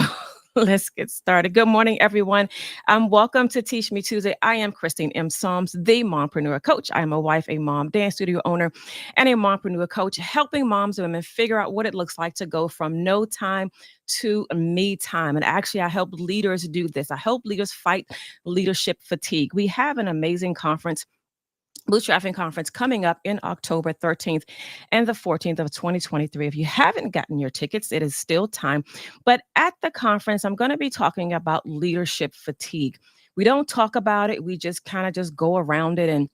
let's get started. Good morning, everyone. Welcome to Teach Me Tuesday. I am Christine M. Psalms, the mompreneur coach. I am a wife, a mom, dance studio owner, and a mompreneur coach, helping moms and women figure out what it looks like to go from no time to me time. And actually, I help leaders do this. I help leaders fight leadership fatigue. We have an amazing conference, Bootstrapping Conference, coming up in October 13th and the 14th of 2023. If you haven't gotten your tickets, it is still time. But at the conference, I'm going to be talking about leadership fatigue. We don't talk about it. We just kind of just go around it and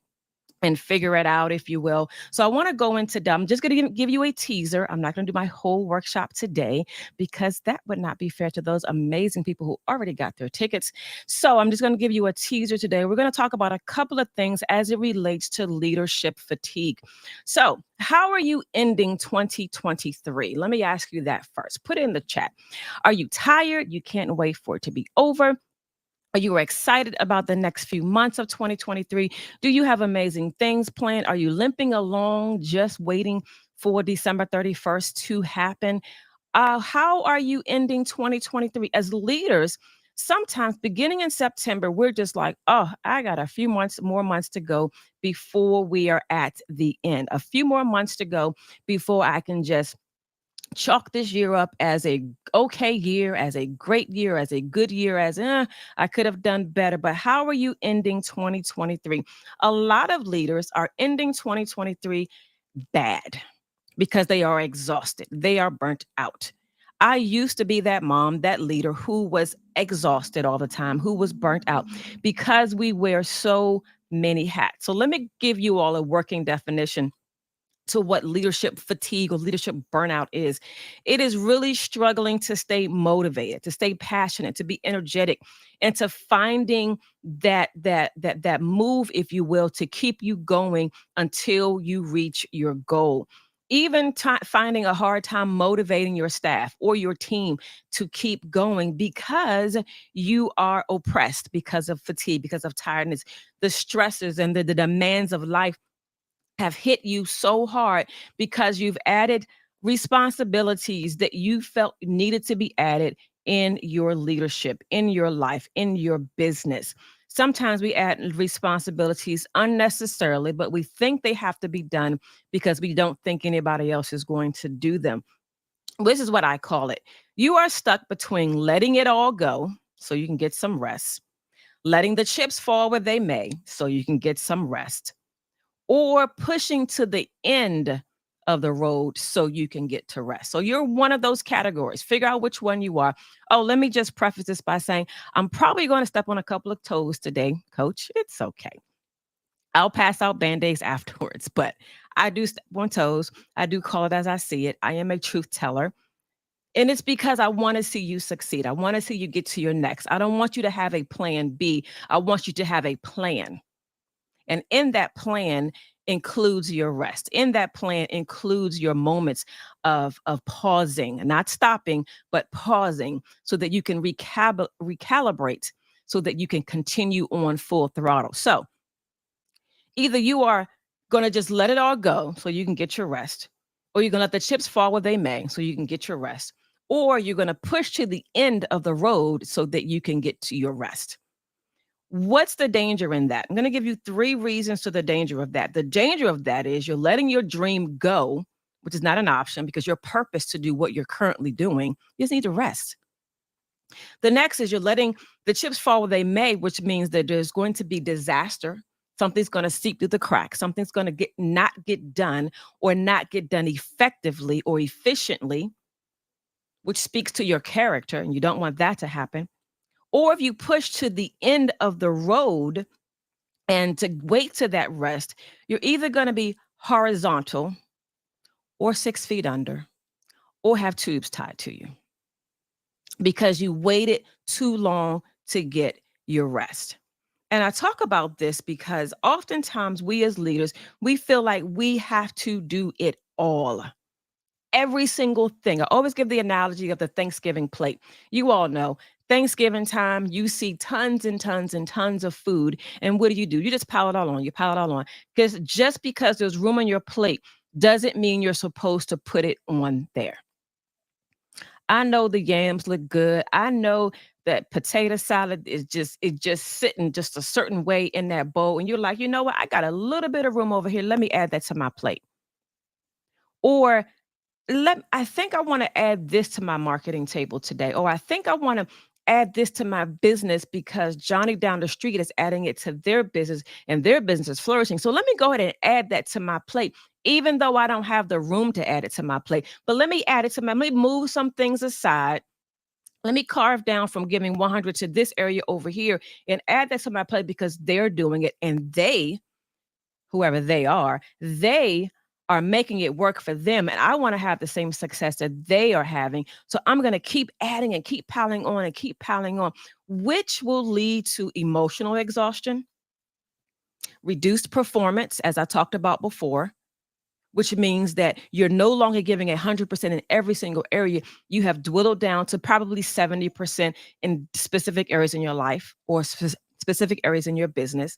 figure it out, if you will. So I want to go into I'm just going to give you a teaser. I'm not going to do my whole workshop today because that would not be fair to those amazing people who already got their tickets. So I'm just going to give you a teaser today. We're going to talk about a couple of things as it relates to leadership fatigue. So how are you ending 2023? Let me ask you that first. Put it in the chat. Are you tired? You can't wait for it to be over? Are you excited about the next few months of 2023? Do you have amazing things planned? Are you limping along, just waiting for December 31st to happen? How are you ending 2023? As leaders, sometimes beginning in September, we're just like, oh, I got a few more months to go before we are at the end. A few more months to go before I can just chalk this year up as a okay year, as a great year, as a good year, as I could have done better. But how are you ending 2023? A lot of leaders are ending 2023 bad because they are exhausted. They are burnt out. I used to be that mom, that leader who was exhausted all the time, who was burnt out because we wear so many hats. So let me give you all a working definition to what leadership fatigue or leadership burnout is. It is really struggling to stay motivated, to stay passionate, to be energetic, and to finding that move, if you will, to keep you going until you reach your goal. Even finding a hard time motivating your staff or your team to keep going because you are oppressed because of fatigue, because of tiredness, the stresses and the demands of life have hit you so hard because you've added responsibilities that you felt needed to be added in your leadership, in your life, in your business. Sometimes we add responsibilities unnecessarily, but we think they have to be done because we don't think anybody else is going to do them. This is what I call it. You are stuck between letting it all go so you can get some rest, letting the chips fall where they may so you can get some rest, or pushing to the end of the road so you can get to rest. So you're one of those categories. Figure out which one you are. Oh, let me just preface this by saying, I'm probably going to step on a couple of toes today, Coach. It's okay. I'll pass out Band-Aids afterwards, but I do step on toes. I do call it as I see it. I am a truth teller. And it's because I want to see you succeed. I want to see you get to your next. I don't want you to have a plan B. I want you to have a plan. And in that plan includes your rest. In that plan includes your moments of pausing, not stopping, but pausing so that you can recalibrate, so that you can continue on full throttle. So either you are going to just let it all go so you can get your rest, or you're going to let the chips fall where they may so you can get your rest, or you're going to push to the end of the road so that you can get to your rest. What's the danger in that? I'm going to give you 3 reasons to the danger of that. The danger of that is you're letting your dream go, which is not an option because your purpose to do what you're currently doing, you just need to rest. The next is you're letting the chips fall where they may, which means that there's going to be disaster. Something's going to seep through the cracks. Something's going to not get done, or not get done effectively or efficiently, which speaks to your character, and you don't want that to happen. Or if you push to the end of the road and to wait to that rest, you're either going to be horizontal or 6 feet under, or have tubes tied to you because you waited too long to get your rest. And I talk about this because oftentimes we as leaders, we feel like we have to do it all. Every single thing. I always give the analogy of the Thanksgiving plate. You all know Thanksgiving time, you see tons and tons and tons of food. And what do? You just pile it all on. You pile it all on. Because just because there's room on your plate doesn't mean you're supposed to put it on there. I know the yams look good. I know that potato salad is just sitting just a certain way in that bowl. And you're like, you know what? I got a little bit of room over here. Let me add that to my plate. Or I think I want to add this to my marketing table today. Or I think I want to add this to my business because Johnny down the street is adding it to their business and their business is flourishing. So let me go ahead and add that to my plate, even though I don't have the room to add it to my plate. But let me add it to let me move some things aside. Let me carve down from giving 100 to this area over here and add that to my plate because they're doing it. And they, whoever they are making it work for them. And I want to have the same success that they are having. So I'm going to keep adding and keep piling on and keep piling on, which will lead to emotional exhaustion, reduced performance, as I talked about before, which means that you're no longer giving 100% in every single area. You have dwindled down to probably 70% in specific areas in your life or specific areas in your business.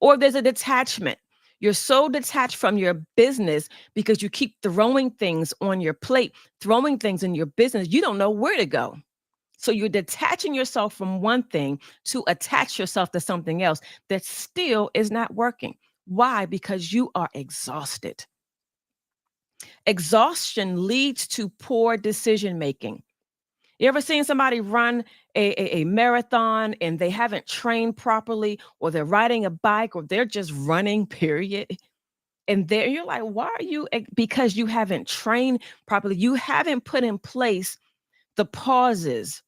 Or there's a detachment. You're so detached from your business because you keep throwing things on your plate, throwing things in your business. You don't know where to go. So you're detaching yourself from one thing to attach yourself to something else that still is not working. Why? Because you are exhausted. Exhaustion leads to poor decision making. You ever seen somebody run a marathon and they haven't trained properly, or they're riding a bike, or they're just running, period? And there you're like, why are you? Because you haven't trained properly. You haven't put in place the pauses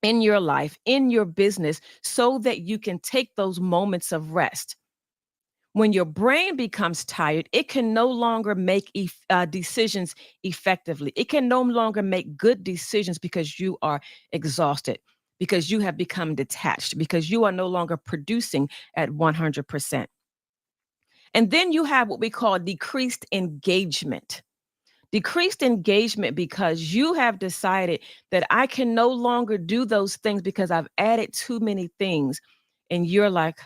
in your life, in your business, so that you can take those moments of rest. When your brain becomes tired, it can no longer make decisions effectively. It can no longer make good decisions because you are exhausted, because you have become detached, because you are no longer producing at 100%. And then you have what we call decreased engagement. Decreased engagement because you have decided that I can no longer do those things because I've added too many things. And you're like,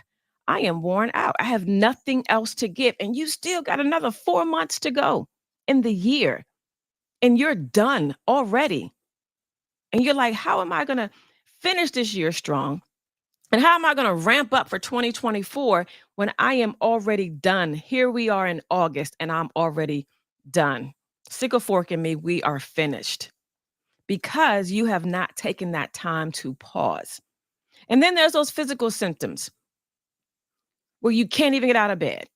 I am worn out. I have nothing else to give. And you still got another 4 months to go in the year. And you're done already. And you're like, how am I going to finish this year strong? And how am I going to ramp up for 2024 when I am already done? Here we are in August and I'm already done. Stick a fork in me. We are finished because you have not taken that time to pause. And then there's those physical symptoms where you can't even get out of bed,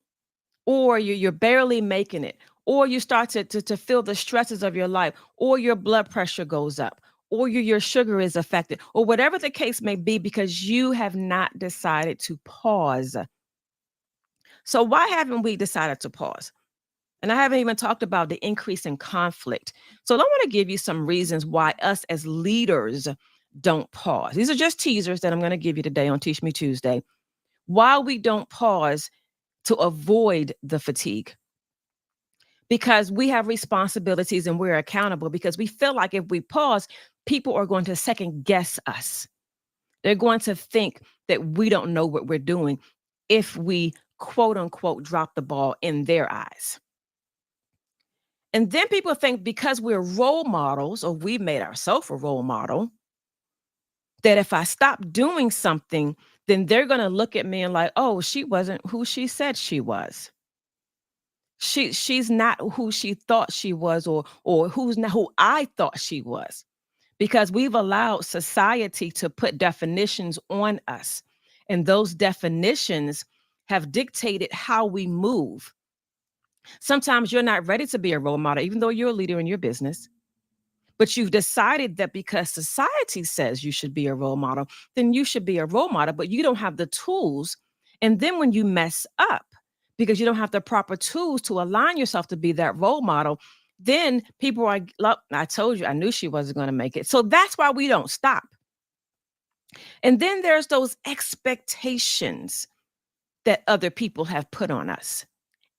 or you're barely making it, or you start to feel the stresses of your life, or your blood pressure goes up, or your sugar is affected, or whatever the case may be, because you have not decided to pause. So why haven't we decided to pause? And I haven't even talked about the increase in conflict. So I want to give you some reasons why us as leaders don't pause. These are just teasers that I'm going to give you today on Teach Me Tuesday. Why we don't pause to avoid the fatigue. Because we have responsibilities and we're accountable, because we feel like if we pause, people are going to second guess us. They're going to think that we don't know what we're doing if we quote unquote drop the ball in their eyes. And then people think because we're role models, or we made ourselves a role model, that if I stop doing something, then they're going to look at me and like, oh, she wasn't who she said she was. She's not who she thought she was, or who's not who I thought she was, because we've allowed society to put definitions on us, and those definitions have dictated how we move. Sometimes you're not ready to be a role model, even though you're a leader in your business, but you've decided that because society says you should be a role model, then you should be a role model, but you don't have the tools. And then when you mess up, because you don't have the proper tools to align yourself to be that role model, then people are, look, I told you, I knew she wasn't going to make it. So that's why we don't stop. And then there's those expectations that other people have put on us,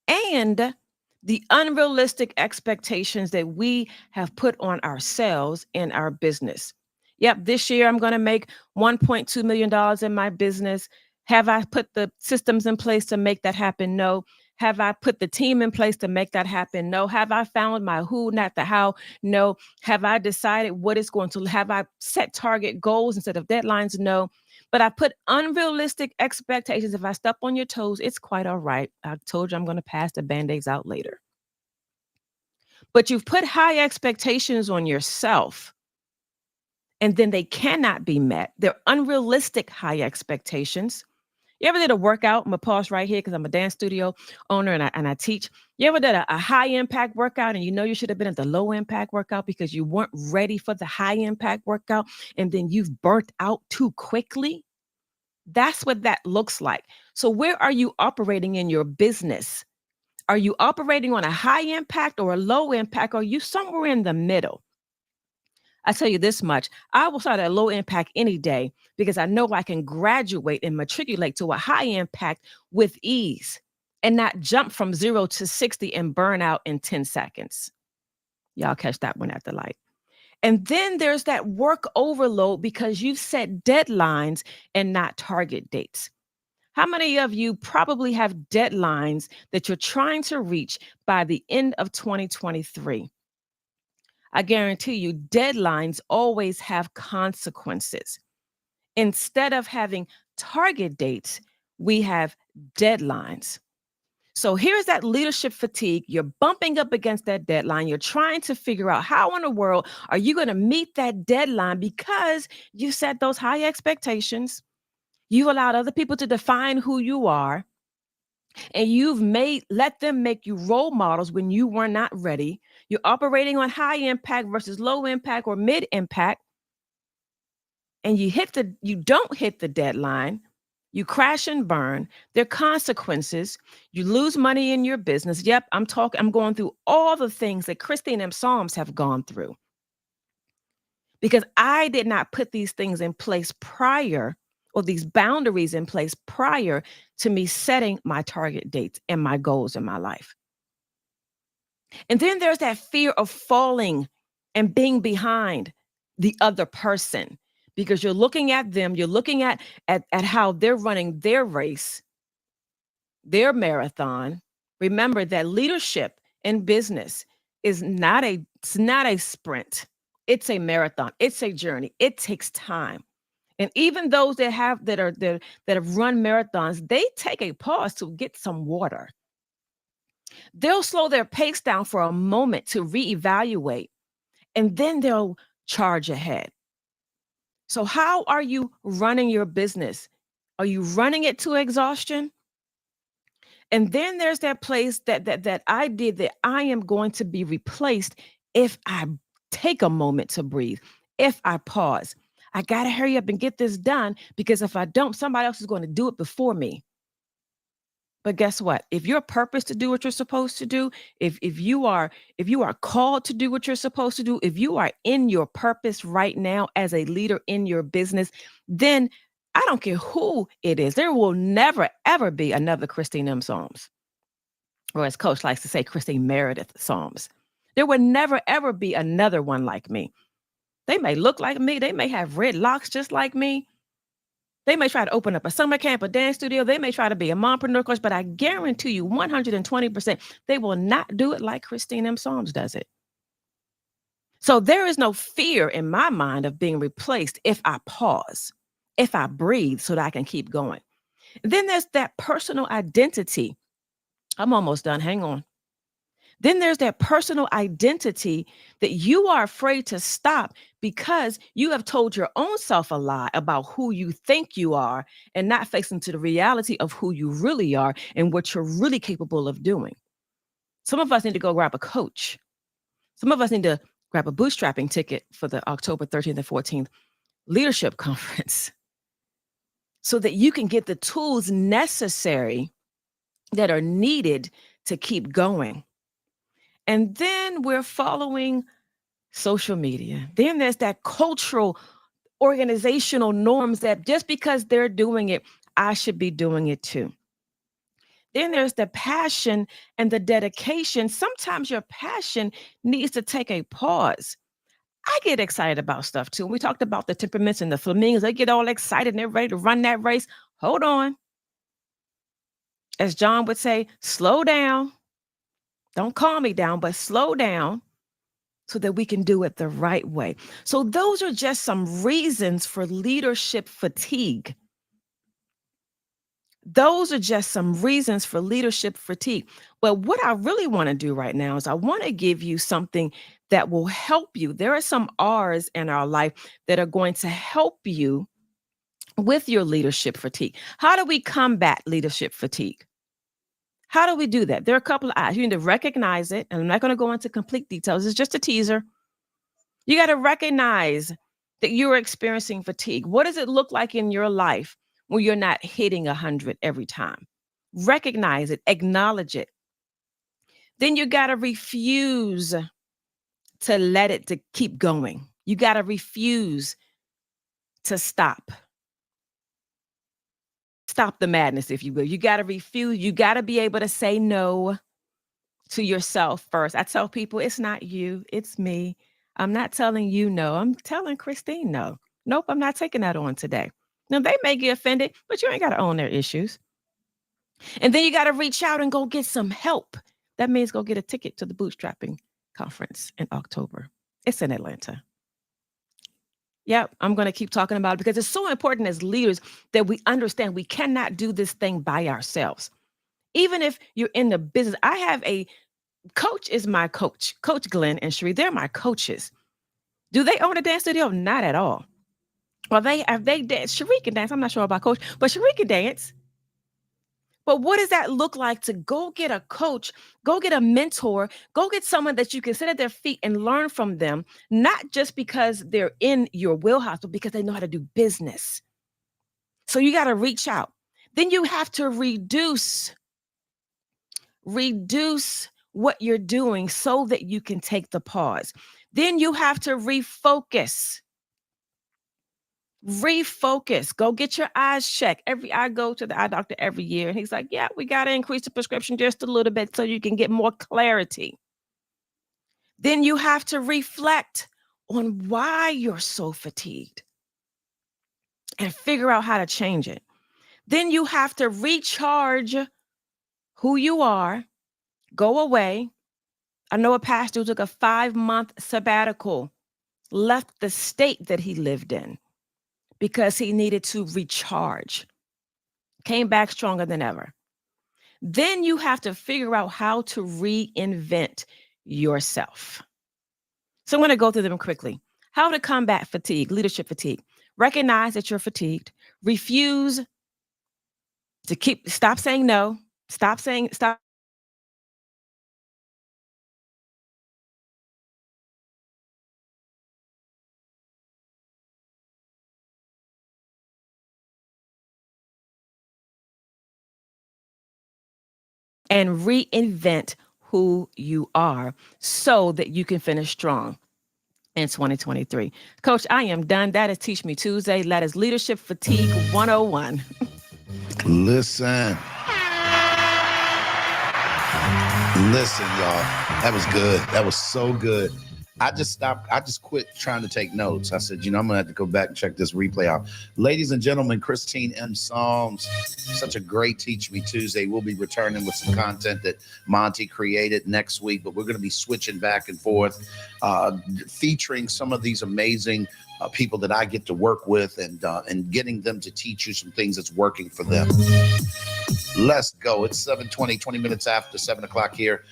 and the unrealistic expectations that we have put on ourselves in our business. Yep, this year I'm going to make $1.2 million in my business. Have I put the systems in place to make that happen? No. Have I put the team in place to make that happen? No. Have I found my who, not the how? No. Have I decided what it's going to, have I set target goals instead of deadlines? No. But I put unrealistic expectations. If I step on your toes, it's quite all right. I told you I'm going to pass the Band-Aids out later. But you've put high expectations on yourself, and then they cannot be met. They're unrealistic high expectations. You ever did a workout? I'm going to pause right here because I'm a dance studio owner and I teach. You ever did a high impact workout and you know you should have been at the low impact workout because you weren't ready for the high impact workout, and then you've burnt out too quickly? That's what that looks like. So where are you operating in your business? Are you operating on a high impact or a low impact? Or are you somewhere in the middle? I tell you this much, I will start at low impact any day because I know I can graduate and matriculate to a high impact with ease and not jump from 0 to 60 and burn out in 10 seconds. Y'all catch that one at the light. And then there's that work overload because you've set deadlines and not target dates. How many of you probably have deadlines that you're trying to reach by the end of 2023? I guarantee you, deadlines always have consequences. Instead of having target dates, we have deadlines. So here's that leadership fatigue. You're bumping up against that deadline. You're trying to figure out how in the world are you going to meet that deadline because you set those high expectations. You've allowed other people to define who you are, and you've let them make you role models when you were not ready. You're operating on high impact versus low impact or mid impact, and you don't hit the deadline. You crash and burn. There are consequences. You lose money in your business. Yep, I'm going through all the things that Christine and Psalms have gone through because I did not put these things in place prior, or these boundaries in place prior to me setting my target dates and my goals in my life. And then there's that fear of falling and being behind the other person because you're looking at them, you're looking at how they're running their race, their marathon. Remember that leadership in business is not a sprint. It's a marathon. It's a journey. It takes time. And even those that have run marathons, they take a pause to get some water. They'll slow their pace down for a moment to reevaluate, and then they'll charge ahead. So how are you running your business? Are you running it to exhaustion? And then there's that place that I did that I am going to be replaced if I take a moment to breathe, if I pause. I got to hurry up and get this done because if I don't, somebody else is going to do it before me. But guess what? If your purpose to do what you're supposed to do, if you are called to do what you're supposed to do, if you are in your purpose right now as a leader in your business, then I don't care who it is. There will never ever be another Christine M. Psalms, or as Coach likes to say, Christine Meredith Psalms. There will never ever be another one like me. They may look like me. They may have red locks just like me. They may try to open up a summer camp, a dance studio. They may try to be a mompreneur coach, but I guarantee you 120%, they will not do it like Christine M. Psalms does it. So there is no fear in my mind of being replaced if I pause, if I breathe so that I can keep going. Then there's that personal identity. I'm almost done. Hang on. Then there's that personal identity that you are afraid to stop because you have told your own self a lie about who you think you are and not facing to the reality of who you really are and what you're really capable of doing. Some of us need to go grab a coach. Some of us need to grab a bootstrapping ticket for the October 13th and 14th leadership conference so that you can get the tools necessary that are needed to keep going. And then we're following social media. Then there's that cultural, organizational norms that just because they're doing it, I should be doing it too. Then there's the passion and the dedication. Sometimes your passion needs to take a pause. I get excited about stuff too. We talked about the temperaments and the flamingos. They get all excited and they're ready to run that race. Hold on. As John would say, slow down. Don't calm me down, but slow down so that we can do it the right way. So those are just some reasons for leadership fatigue. Those are just some reasons for leadership fatigue. But what I really want to do right now is I want to give you something that will help you. There are some R's in our life that are going to help you with your leadership fatigue. How do we combat leadership fatigue? How do we do that? There are a couple of I's. You need to recognize it, and I'm not going to go into complete details. It's just a teaser. You got to recognize that you're experiencing fatigue. What does it look like in your life when you're not hitting 100 every time? Recognize it, acknowledge it. Then you got to refuse to let it to keep going. You got to refuse to stop. Stop the madness, if you will. You got to refuse. You got to be able to say no to yourself first. I tell people it's not you, it's me. I'm not telling you no. I'm telling Christine no. Nope, I'm not taking that on today. Now, they may get offended, but you ain't got to own their issues. And then you got to reach out and go get some help. That means go get a ticket to the bootstrapping conference in October. It's in Atlanta. Yep, I'm going to keep talking about it because it's so important as leaders that we understand we cannot do this thing by ourselves. Even if you're in the business, I have a coach is my coach. Coach Glenn and Cherie, they're my coaches. Do they own a dance studio? Not at all. Well, they dance. Cherie can dance. I'm not sure about coach, but Cherie can dance. But what does that look like to go get a coach, go get a mentor, go get someone that you can sit at their feet and learn from them, not just because they're in your wheelhouse, but because they know how to do business. So you got to reach out. Then you have to reduce what you're doing so that you can take the pause. Then you have to refocus. Go get your eyes checked. I go to the eye doctor every year and he's like, yeah, we got to increase the prescription just a little bit so you can get more clarity. Then you have to reflect on why you're so fatigued and figure out how to change it. Then you have to recharge who you are, go away. I know a pastor who took a 5-month sabbatical, left the state that he lived in because he needed to recharge, came back stronger than ever. Then you have to figure out how to reinvent yourself. So I'm going to go through them quickly. How to combat fatigue, leadership fatigue. Recognize that you're fatigued. Refuse to stop saying no. Stop and reinvent who you are so that you can finish strong in 2023. Coach, I am done. That is Teach Me Tuesday. That is Leadership Fatigue 101. Listen. Listen, y'all. That was good. That was so good. I just quit trying to take notes. I said, I'm going to have to go back and check this replay out. Ladies and gentlemen, Christine M. Psalms, such a great Teach Me Tuesday. We'll be returning with some content that Monty created next week, but we're going to be switching back and forth, featuring some of these amazing people that I get to work with and getting them to teach you some things that's working for them. Let's go. It's 7:20, 20 minutes after 7 o'clock here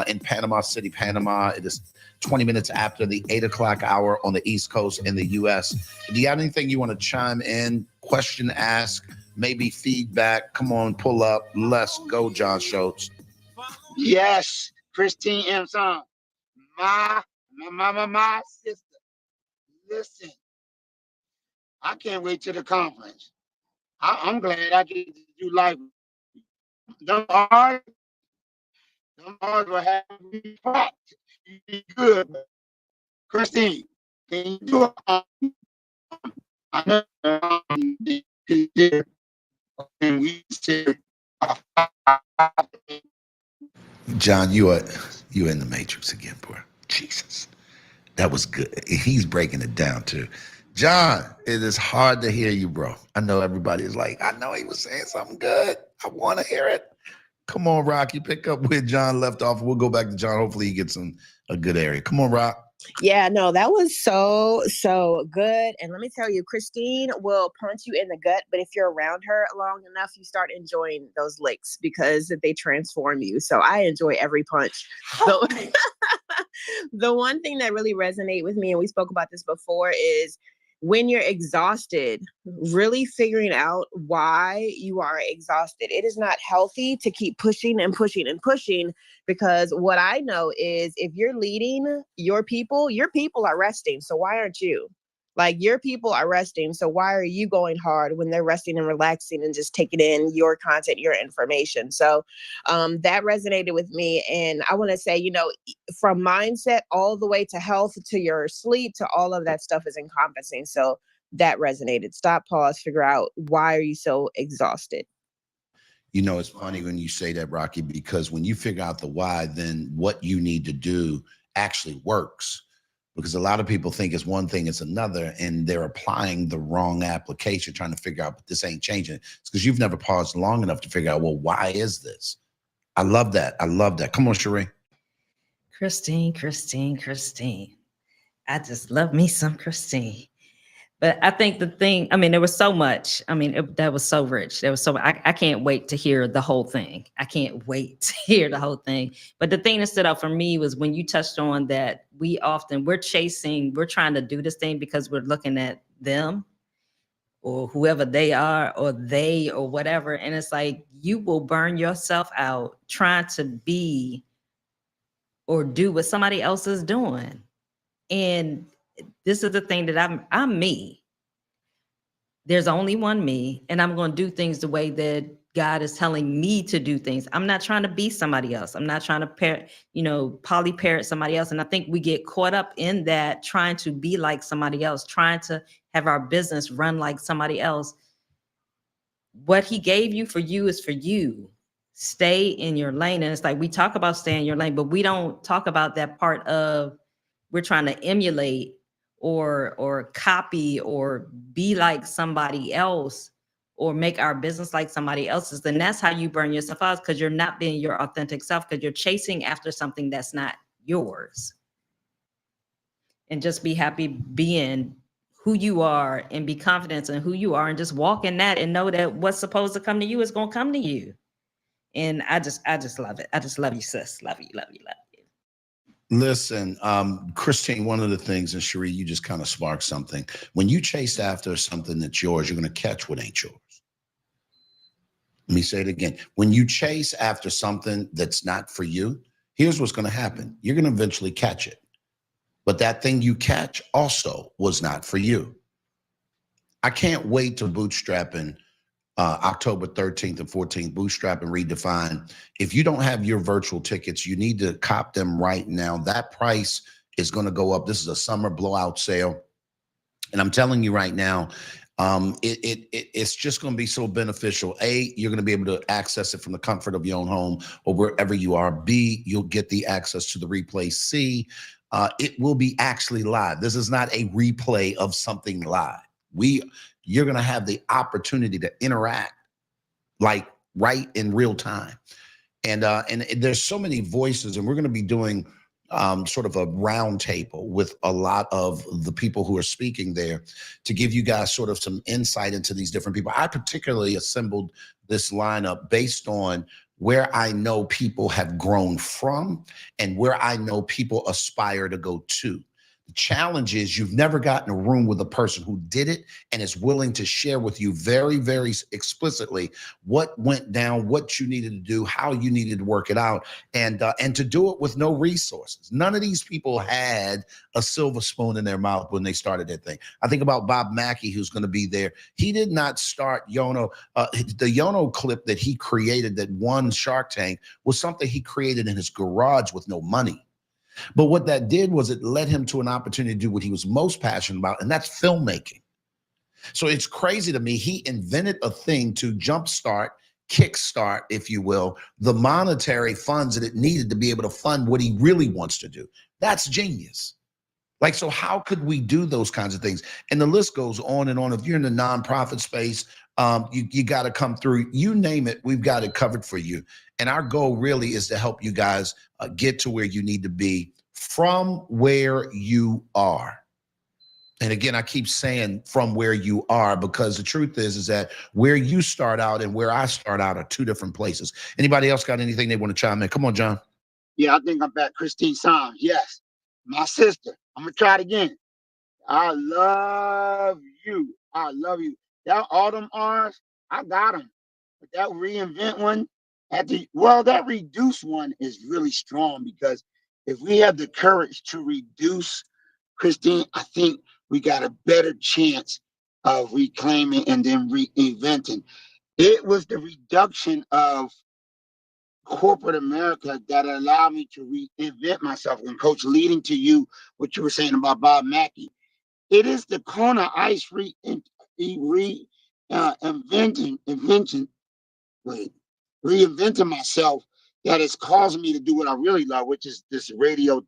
in Panama City, Panama. It is 20 minutes after the 8 o'clock hour on the East Coast in the U.S. Do you have anything you want to chime in, question, ask, maybe feedback? Come on, pull up. Let's go, John Schultz. Yes, Christine M. Song, my sister. Listen, I can't wait till the conference. I'm glad I get to do live. Them hard will have me packed. You be good, Christine. Can you do it? I know and we said, John, you are in the Matrix again, boy. Jesus. That was good. He's breaking it down too. John, it is hard to hear you, bro. I know everybody is like, I know he was saying something good. I want to hear it. Come on, Rock. You pick up where John left off. We'll go back to John. Hopefully he gets in a good area. Come on, Rock. Yeah, no, that was so good. And let me tell you, Christine will punch you in the gut, but if you're around her long enough, you start enjoying those licks because they transform you. So I enjoy every punch. The one thing that really resonates with me, and we spoke about this before, is when you're exhausted, really figuring out why you are exhausted. It is not healthy to keep pushing and pushing and pushing, because what I know is if you're leading your people are resting. So why aren't you? Like, your people are resting. So why are you going hard when they're resting and relaxing and just taking in your content, your information? So that resonated with me. And I want to say, from mindset all the way to health, to your sleep, to all of that stuff is encompassing. So that resonated. Stop, pause, figure out, why are you so exhausted? It's funny when you say that, Rocky, because when you figure out the why, then what you need to do actually works. Because a lot of people think it's one thing, it's another, and they're applying the wrong application, trying to figure out, but this ain't changing. It's because you've never paused long enough to figure out, well, why is this? I love that. Come on, Sheree. Christine. I just love me some Christine. But I think there was so much. That was so rich. There was so I can't wait to hear the whole thing. But the thing that stood out for me was when you touched on that we're trying to do this thing because we're looking at them or whoever they are or whatever. And it's like, you will burn yourself out trying to be or do what somebody else is doing. And this is the thing that I'm me. There's only one me, and I'm going to do things the way that God is telling me to do things. I'm not trying to be somebody else. I'm not trying to poly parrot somebody else. And I think we get caught up in that, trying to be like somebody else, trying to have our business run like somebody else. What he gave you for you is for you. Stay in your lane. And it's like, we talk about stay in your lane, but we don't talk about that part of we're trying to emulate or copy or be like somebody else or make our business like somebody else's. Then that's how you burn yourself out, because you're not being your authentic self, because you're chasing after something that's not yours. And just be happy being who you are and be confident in who you are and just walk in that and know that what's supposed to come to you is going to come to you. And I just love it. I just love you, sis. Love you. Listen, Christine, one of the things, and Sheree, you just kind of sparked something. When you chase after something that's yours, you're going to catch what ain't yours. Let me say it again. When you chase after something that's not for you, here's what's going to happen. You're going to eventually catch it. But that thing you catch also was not for you. I can't wait to bootstrapping October 13th and 14th, Bootstrap and Redefine. If you don't have your virtual tickets, you need to cop them right now. That price is going to go up. This is a summer blowout sale. And I'm telling you right now, it's just going to be so beneficial. A, you're going to be able to access it from the comfort of your own home or wherever you are. B, you'll get the access to the replay. C, it will be actually live. This is not a replay of something live. You're going to have the opportunity to interact like right in real time. And there's so many voices, and we're going to be doing sort of a round table with a lot of the people who are speaking there to give you guys sort of some insight into these different people. I particularly assembled this lineup based on where I know people have grown from and where I know people aspire to go to. The challenge is you've never gotten a room with a person who did it and is willing to share with you very, very explicitly what went down, what you needed to do, how you needed to work it out, and to do it with no resources. None of these people had a silver spoon in their mouth when they started that thing. I think about Bob Mackey, who's going to be there. He did not start Yono. The Yono clip that he created that won Shark Tank was something he created in his garage with no money. But what that did was it led him to an opportunity to do what he was most passionate about, and that's filmmaking. So it's crazy to me. He invented a thing to jumpstart, kickstart, if you will, the monetary funds that it needed to be able to fund what he really wants to do. That's genius. Like, so how could we do those kinds of things? And the list goes on and on. If you're in the nonprofit space, you got to come through. You name it, we've got it covered for you. And our goal really is to help you guys get to where you need to be from where you are. And again, I keep saying from where you are, because the truth is that where you start out and where I start out are two different places. Anybody else got anything they want to chime in? Come on, John. Yeah, I think I'm back. Christine Psalms. Yes, my sister. I'm going to try it again. I love you. I love you. That Autumn R's, I got them. But that reinvent one, that reduce one is really strong, because if we have the courage to reduce, Christine, I think we got a better chance of reclaiming and then reinventing. It was the reduction of corporate America that allowed me to reinvent myself. And Coach, leading to you, what you were saying about Bob Mackey, it is the Kona Ice reinventing myself that is causing me to do what I really love, which is this radio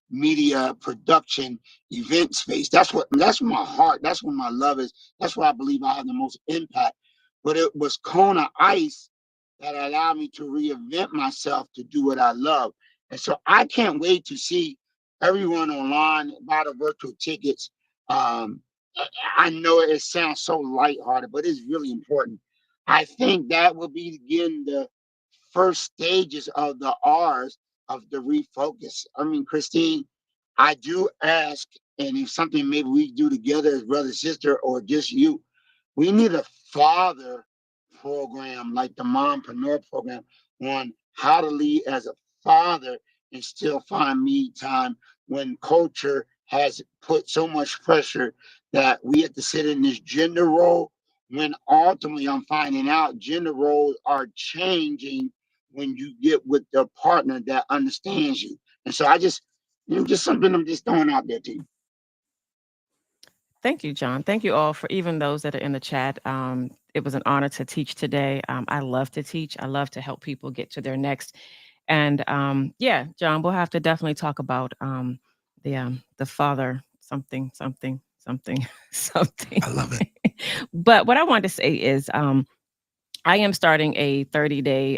media production event space. That's my heart. That's where my love is. That's where I believe I have the most impact. But it was Kona Ice that allowed me to reinvent myself to do what I love. And so I can't wait to see everyone online buy the virtual tickets. I know it sounds so lighthearted, but it's really important. I think that will begin the first stages of the R's of the refocus. I mean, Christine, I do ask, and if something maybe we do together as brother, sister, or just you, we need a father program like the Mompreneur program on how to lead as a father and still find me time when culture has put so much pressure that we have to sit in this gender role, when ultimately I'm finding out gender roles are changing when you get with the partner that understands you. And so I just something I'm just throwing out there to you. Thank you, John. Thank you all, for even those that are in the chat. It was an honor to teach today. I love to teach. I love to help people get to their next. And yeah, John, we'll have to definitely talk about the father something. I love it. But what I wanted to say is I am starting a 30-day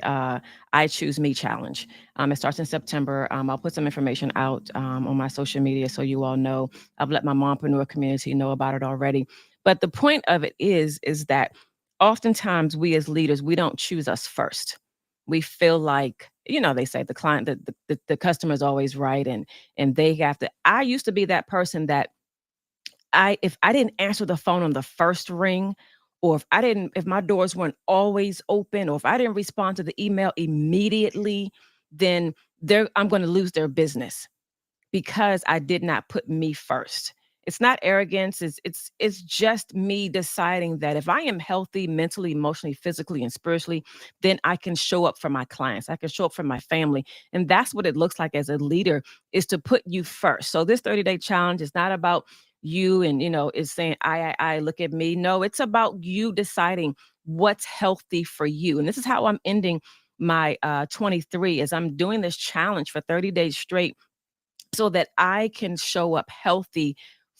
I Choose Me challenge. It starts in September. I'll put some information out on my social media so you all know. I've let my mompreneur community know about it already. But the point of it is that oftentimes we as leaders, we don't choose us first. We feel like, they say the client, the customer is always right, and they have to. I used to be that person that if I didn't answer the phone on the first ring, or if my doors weren't always open, or if I didn't respond to the email immediately, then I'm going to lose their business because I did not put me first. It's not arrogance. It's just me deciding that if I am healthy mentally, emotionally, physically, and spiritually, then I can show up for my clients. I can show up for my family. And that's what it looks like as a leader, is to put you first. So this 30-day challenge is not about you and, is saying, I, look at me. No, it's about you deciding what's healthy for you. And this is how I'm ending my 23, as I'm doing this challenge for 30 days straight, so that I can show up healthy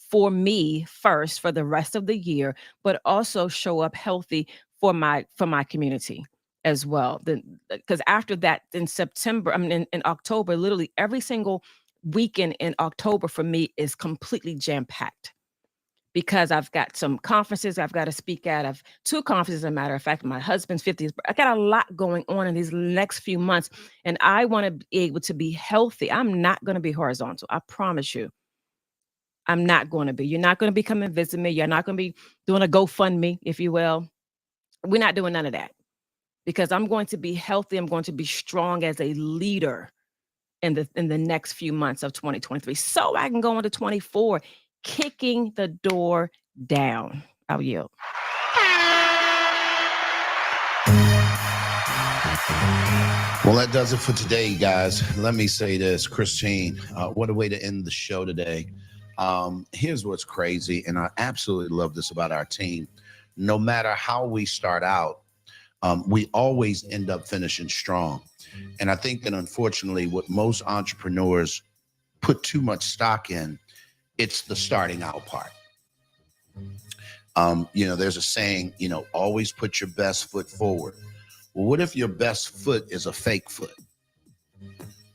for me first for the rest of the year, but also show up healthy for my community as well. Because after that, in September, in October, literally every single weekend in October for me is completely jam-packed, because I've got some conferences I've got to speak at. I've 2 conferences, as a matter of fact, my husband's 50th. I got a lot going on in these next few months, and I want to be able to be healthy. I'm not going to be horizontal. I promise you. I'm not going to be. You're not going to be coming and visit me. You're not going to be doing a GoFundMe, if you will. We're not doing none of that, because I'm going to be healthy. I'm going to be strong as a leader in the next few months of 2023, so I can go into 24 kicking the door down. I'll yield. Well, that does it for today, guys. Let me say this, Christine, what a way to end the show today. Here's what's crazy, and I absolutely love this about our team. No matter how we start out, we always end up finishing strong. And I think that, unfortunately, what most entrepreneurs put too much stock in, it's the starting out part. There's a saying, always put your best foot forward. Well, what if your best foot is a fake foot?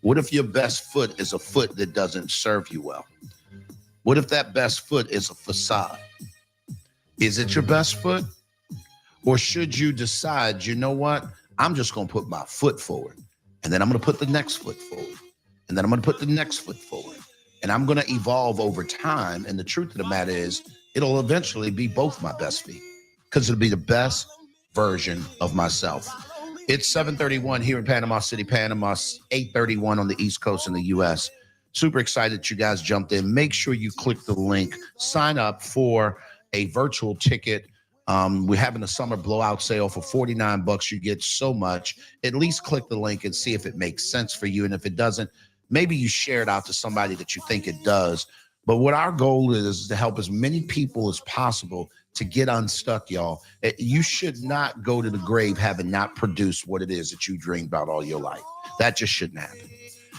What if your best foot is a foot that doesn't serve you well? What if that best foot is a facade? Is it your best foot? Or should you decide, you know what? I'm just going to put my foot forward. And then I'm going to put the next foot forward. And then I'm going to put the next foot forward. And I'm going to evolve over time. And the truth of the matter is, it'll eventually be both my best feet, because it'll be the best version of myself. It's 7:31 here in Panama City, Panama, 8:31 on the East Coast in the U.S. Super excited that you guys jumped in. Make sure you click the link. Sign up for a virtual ticket. We're having a summer blowout sale for $49. You get so much. At least click the link and see if it makes sense for you. And if it doesn't, maybe you share it out to somebody that you think it does. But what our goal is to help as many people as possible to get unstuck, y'all. You should not go to the grave having not produced what it is that you dreamed about all your life. That just shouldn't happen.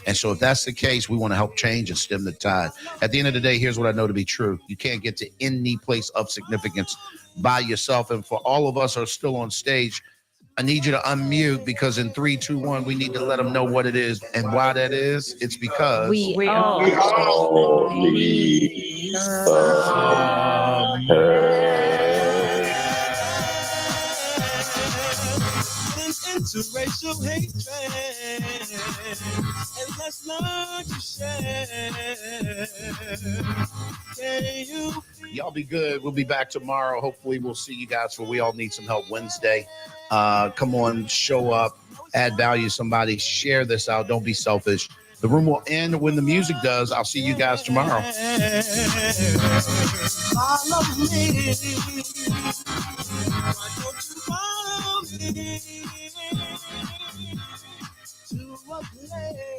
And so if that's the case, we want to help change and stem the tide. At the end of the day, here's what I know to be true. You can't get to any place of significance by yourself. And for all of us who are still on stage, I need you to unmute, because in 3, 2, 1, we need to let them know what it is and why that is. It's because We all need some Interracial hatred, and let's learn to share. Y'all be good. We'll be back tomorrow. Hopefully we'll see you guys for We All Need Some Help Wednesday. Come on, show up, add value to somebody, share this out. Don't be selfish. The room will end when the music does. I'll see you guys tomorrow. Follow me. Why don't you follow me to a place